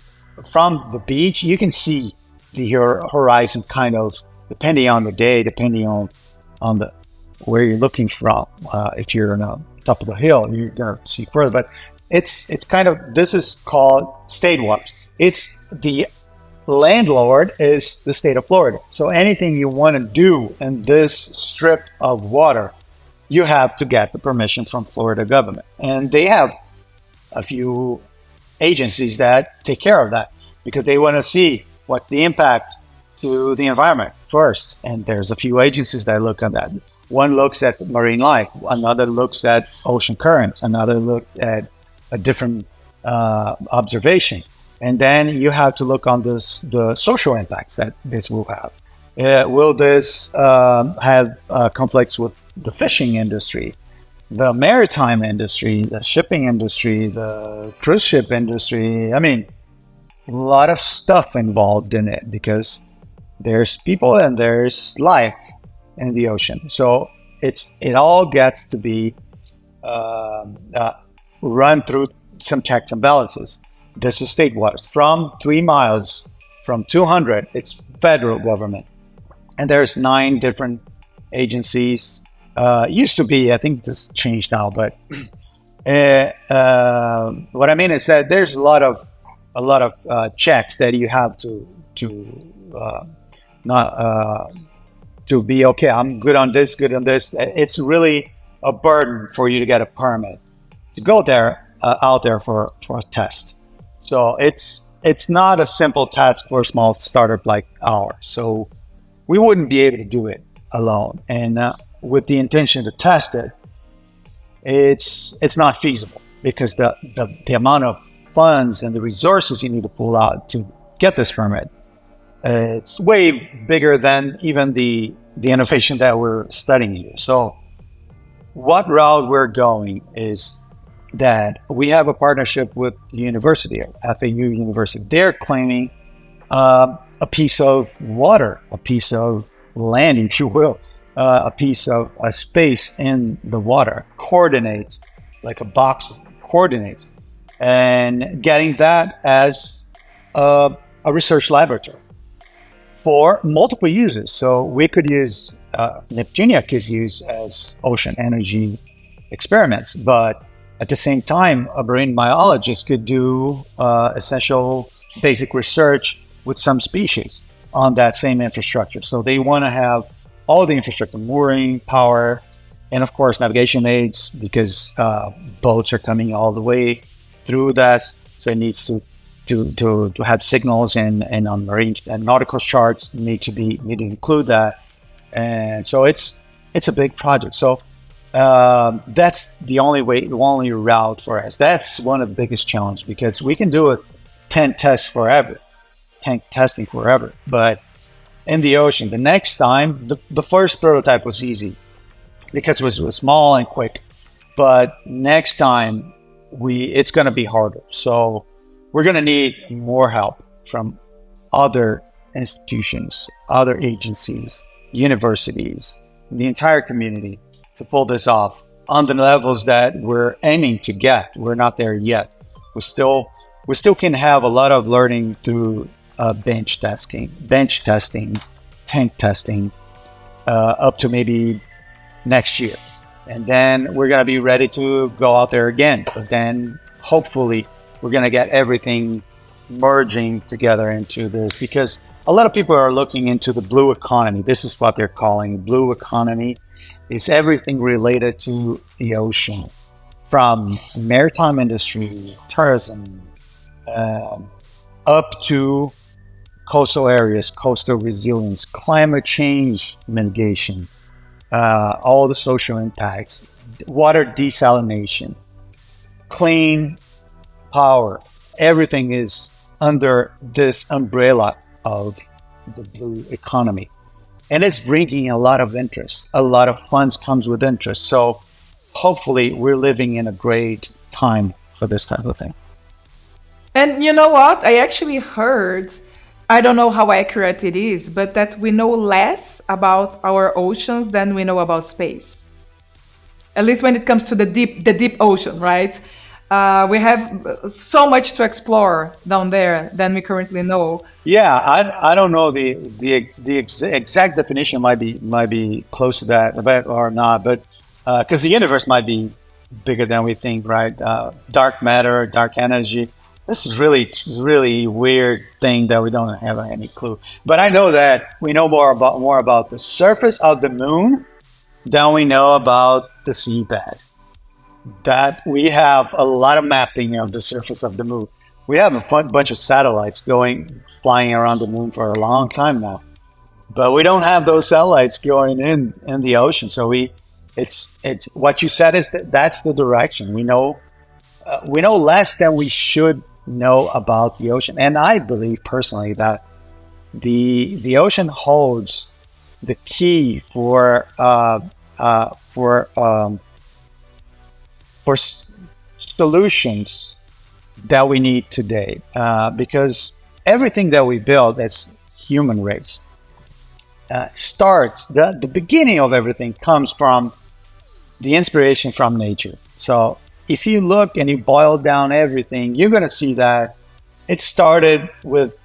from the beach, you can see the horizon kind of depending on the day, depending on the where you're looking from. If you're on the top of the hill, you're gonna see further. But it's kind of, this is called state waters. It's the landlord is the state of Florida. So anything you want to do in this strip of water, you have to get the permission from Florida government, and they have a few agencies that take care of that because they want to see what's the impact to the environment first. And there's a few agencies that look at that. One looks at marine life, another looks at ocean currents, another looks at a different observation. And then you have to look on the social impacts that this will have. Will this have conflicts with the fishing industry, the maritime industry, the shipping industry, the cruise ship industry? I mean, a lot of stuff involved in it because there's people and there's life in the ocean. So it all gets to be run through some checks and balances. This is state waters. From 3 miles, from 200, it's federal government. And there's 9 different agencies. Used to be, I think this changed now, but what I mean is that there's a lot of checks that you have to be okay. I'm good on this, good on this. It's really a burden for you to get a permit to go there, out there for a test. So it's not a simple task for a small startup like ours. So we wouldn't be able to do it alone. And with the intention to test it, it's not feasible because the amount of funds and the resources you need to pull out to get this permit, it's way bigger than even the innovation that we're studying here. So what route we're going is that we have a partnership with the university, FAU University. They're claiming a piece of water, a piece of land, if you will, a piece of a space in the water, coordinates, like a box of coordinates, and getting that as a research laboratory for multiple uses. So we could use, Neptunia could use as ocean energy experiments, but at the same time, a marine biologist could do essential basic research with some species on that same infrastructure. So they want to have all the infrastructure, mooring, power, and of course navigation aids, because boats are coming all the way through that. So it needs to have signals, and on marine and nautical charts need to include that. And so it's a big project. So that's the only route for us. That's one of the biggest challenges, because we can do a tank testing forever, but in the ocean, the next time, the first prototype was easy because it was small and quick, but next time it's going to be harder. So we're going to need more help from other institutions, other agencies, universities, the entire community to pull this off on the levels that we're aiming to get. We're not there yet. We still can have a lot of learning through bench testing, tank testing, up to maybe next year. And then we're going to be ready to go out there again. But then hopefully we're going to get everything merging together into this, because a lot of people are looking into the blue economy. This is what they're calling blue economy. It's everything related to the ocean, from maritime industry, tourism, up to coastal areas, coastal resilience, climate change mitigation, all the social impacts, water desalination, clean power. Everything is under this umbrella of the blue economy. And it's bringing a lot of interest. A lot of funds comes with interest. So hopefully we're living in a great time for this type of thing. And you know what? I actually heard, I don't know how accurate it is, but that we know less about our oceans than we know about space. At least when it comes to the deep ocean, right? We have so much to explore down there than we currently know. Yeah, I don't know the exact definition might be close to that, but or not, but because the universe might be bigger than we think, right? Dark matter, dark energy. This is really weird thing that we don't have any clue. But I know that we know more about the surface of the moon than we know about the seabed. That we have a lot of mapping of the surface of the moon. We have a bunch of satellites flying around the moon for a long time now, but we don't have those satellites going in the ocean. So it's what you said is that's the direction. We know less than we should know about the ocean, and I believe personally that the ocean holds the key for solutions that we need today, because everything that we build as human race starts the beginning of everything comes from the inspiration from nature. So if you look and you boil down everything, you're going to see that it started with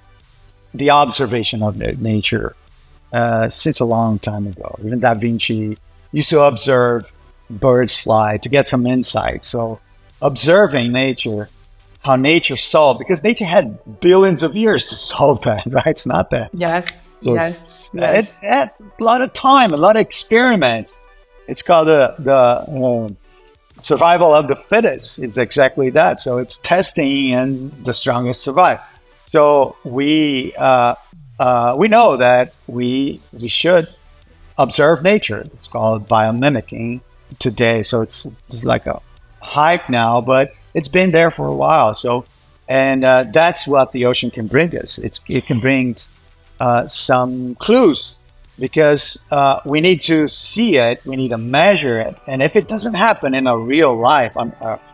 the observation of nature since a long time ago. Even Da Vinci used to observe birds fly to get some insight. So observing nature, how nature solved, because nature had billions of years to solve that, right? It's not that. Yes, So yes, it's yes. a lot of time, a lot of experiments. It's called the survival of the fittest. It's exactly that. So it's testing and the strongest survive. So we know that we should observe nature. It's called biomimicking today. So it's like a hype now, but it's been there for a while. So, and that's what the ocean can bring us. It can bring some clues, because we need to see it, we need to measure it, and if it doesn't happen in a real life,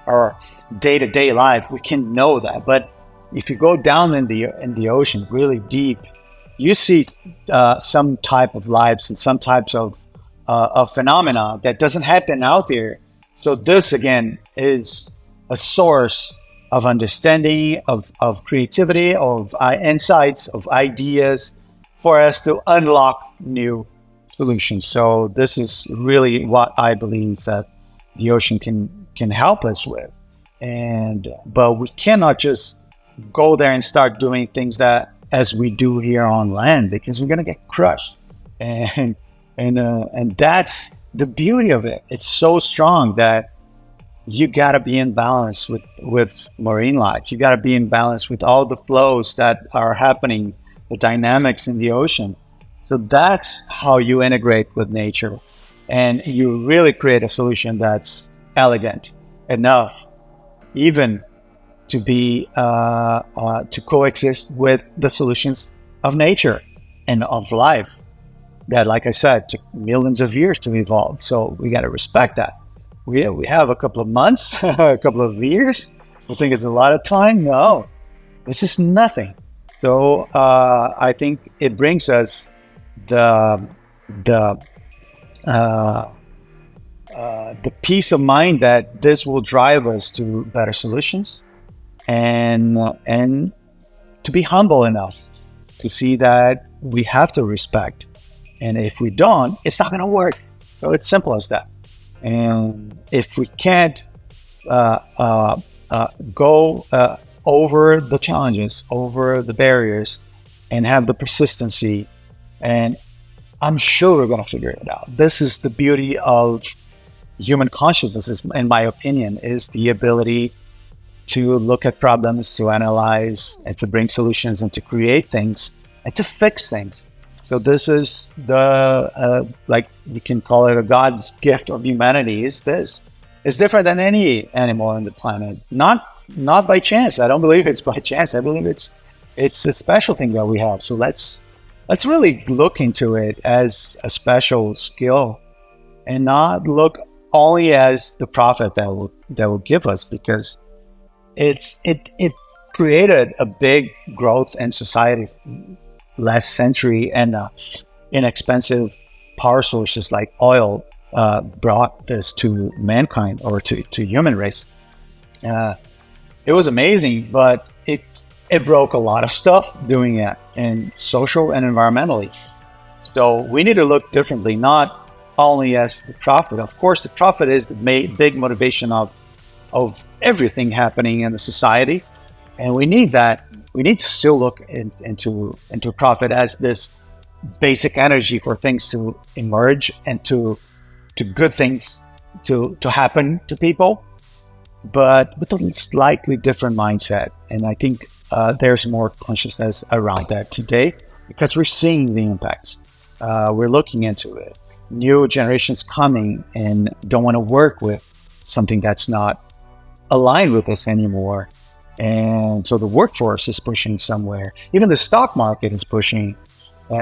our day-to-day life, we can know that. But if you go down in the ocean really deep, you see some type of lives and some types of phenomena that doesn't happen out there. So this again is a source of understanding, of creativity, of insights, of ideas for us to unlock new solutions. So this is really what I believe that the ocean can help us with. But we cannot just go there and start doing things that as we do here on land, because we're gonna get crushed. And that's the beauty of it. It's so strong that you got to be in balance with marine life. You got to be in balance with all the flows that are happening, the dynamics in the ocean. So that's how you integrate with nature, and you really create a solution that's elegant enough, even to be to coexist with the solutions of nature and of life that, like I said, took millions of years to evolve. So we got to respect that. We have a couple of months, a couple of years. We think it's a lot of time. No, this is nothing. So I think it brings us the peace of mind that this will drive us to better solutions, and to be humble enough to see that we have to respect. And if we don't, it's not going to work. So it's simple as that. And if we can't go over the challenges, over the barriers, and have the persistency, and I'm sure we're going to figure it out. This is the beauty of human consciousness, in my opinion, is the ability to look at problems, to analyze, and to bring solutions, and to create things, and to fix things. So this is the, like you can call it a God's gift of humanity, is this. It's different than any animal on the planet. Not by chance. I don't believe it's by chance. I believe it's a special thing that we have. So let's really look into it as a special skill, and not look only as the profit that will give us, because it created a big growth in society last century, and inexpensive power sources like oil brought this to mankind, or to human race. It was amazing, but it broke a lot of stuff doing it, and social and environmentally. So we need to look differently, not only as the profit. Of course, the profit is the big motivation of everything happening in the society, and we need that. We need to still look into profit as this basic energy for things to emerge and to good things to happen to people, but with a slightly different mindset. And I think there's more consciousness around that today because we're seeing the impacts. We're looking into it. New generations coming and don't want to work with something that's not aligned with us anymore. And so the workforce is pushing somewhere. Even the stock market is pushing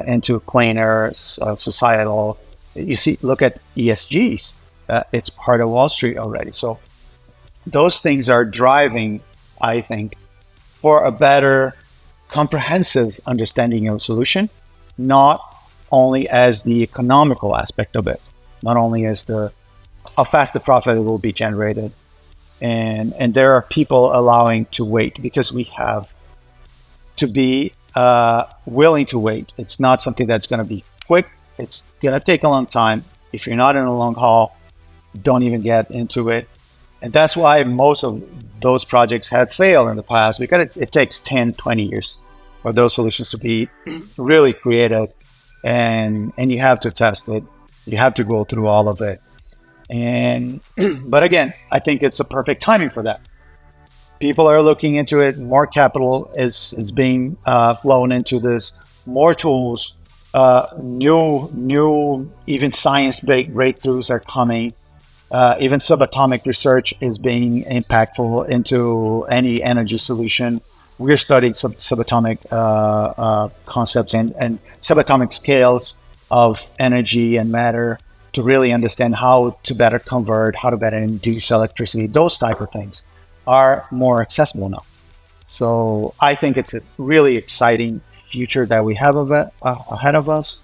into cleaner societal. You see, look at ESGs. It's part of Wall Street already. So those things are driving, I think, for a better comprehensive understanding of the solution, not only as the economical aspect of it, not only as how fast the profit will be generated. And there are people allowing to wait because we have to be willing to wait. It's not something that's going to be quick. It's going to take a long time. If you're not in a long haul, don't even get into it. And that's why most of those projects have failed in the past, because it takes 10, 20 years for those solutions to be really created. And you have to test it. You have to go through all of it. But again, I think it's a perfect timing for that. People are looking into it. More capital is being flown into this. More tools, new even science-based breakthroughs are coming. Even subatomic research is being impactful into any energy solution. We're studying subatomic concepts and subatomic scales of energy and matter to really understand how to better convert, how to better induce electricity. Those type of things are more accessible now. So I think it's a really exciting future that we have ahead of us.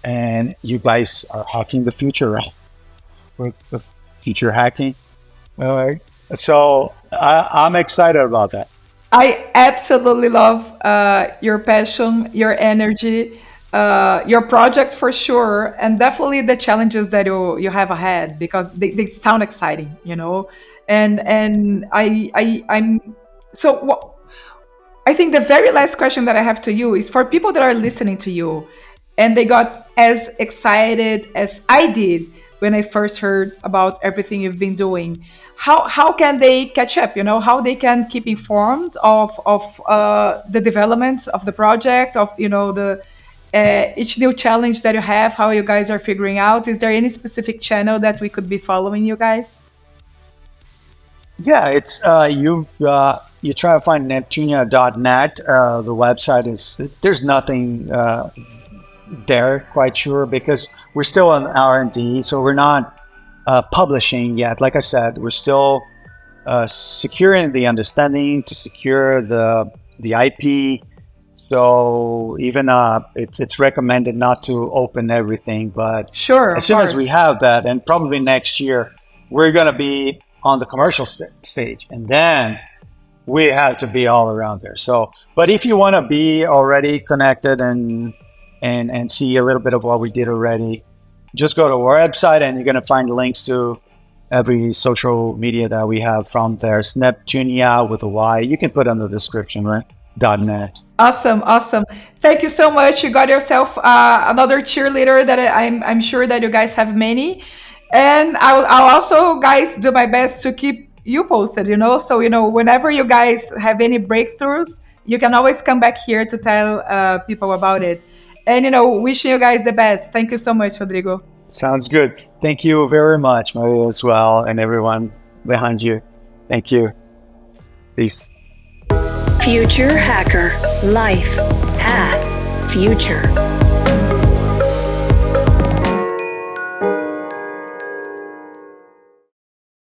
And you guys are hacking the future, right? With future hacking. All right. So I'm excited about that. I absolutely love your passion, your energy, your project for sure, and definitely the challenges that you have ahead, because they sound exciting, And I'm so. I think the very last question that I have to you is for people that are listening to you, and they got as excited as I did when I first heard about everything you've been doing. How can they catch up? How they can keep informed of the developments of the project, of the each new challenge that you have, how you guys are figuring out. Is there any specific channel that we could be following you guys? Yeah, it's you try to find Neptunia.net. The website there's nothing there, quite sure, because we're still in R&D, so we're not publishing yet. Like I said, we're still securing the understanding to secure the IP. So even it's recommended not to open everything, but sure, as soon as we have that, and probably next year, we're going to be on the commercial stage, and then we have to be all around there. So, but if you want to be already connected and see a little bit of what we did already, just go to our website and you're going to find links to every social media that we have from there. It's Neptunia with a Y. You can put in the description, right? .net. Awesome. Thank you so much. You got yourself another cheerleader that I'm sure that you guys have many. And I'll also, guys, do my best to keep you posted, So, whenever you guys have any breakthroughs, you can always come back here to tell people about it. And, wishing you guys the best. Thank you so much, Rodrigo. Sounds good. Thank you very much, Maria, as well, and everyone behind you. Thank you. Peace. Future Hacker. Life. Path. Future.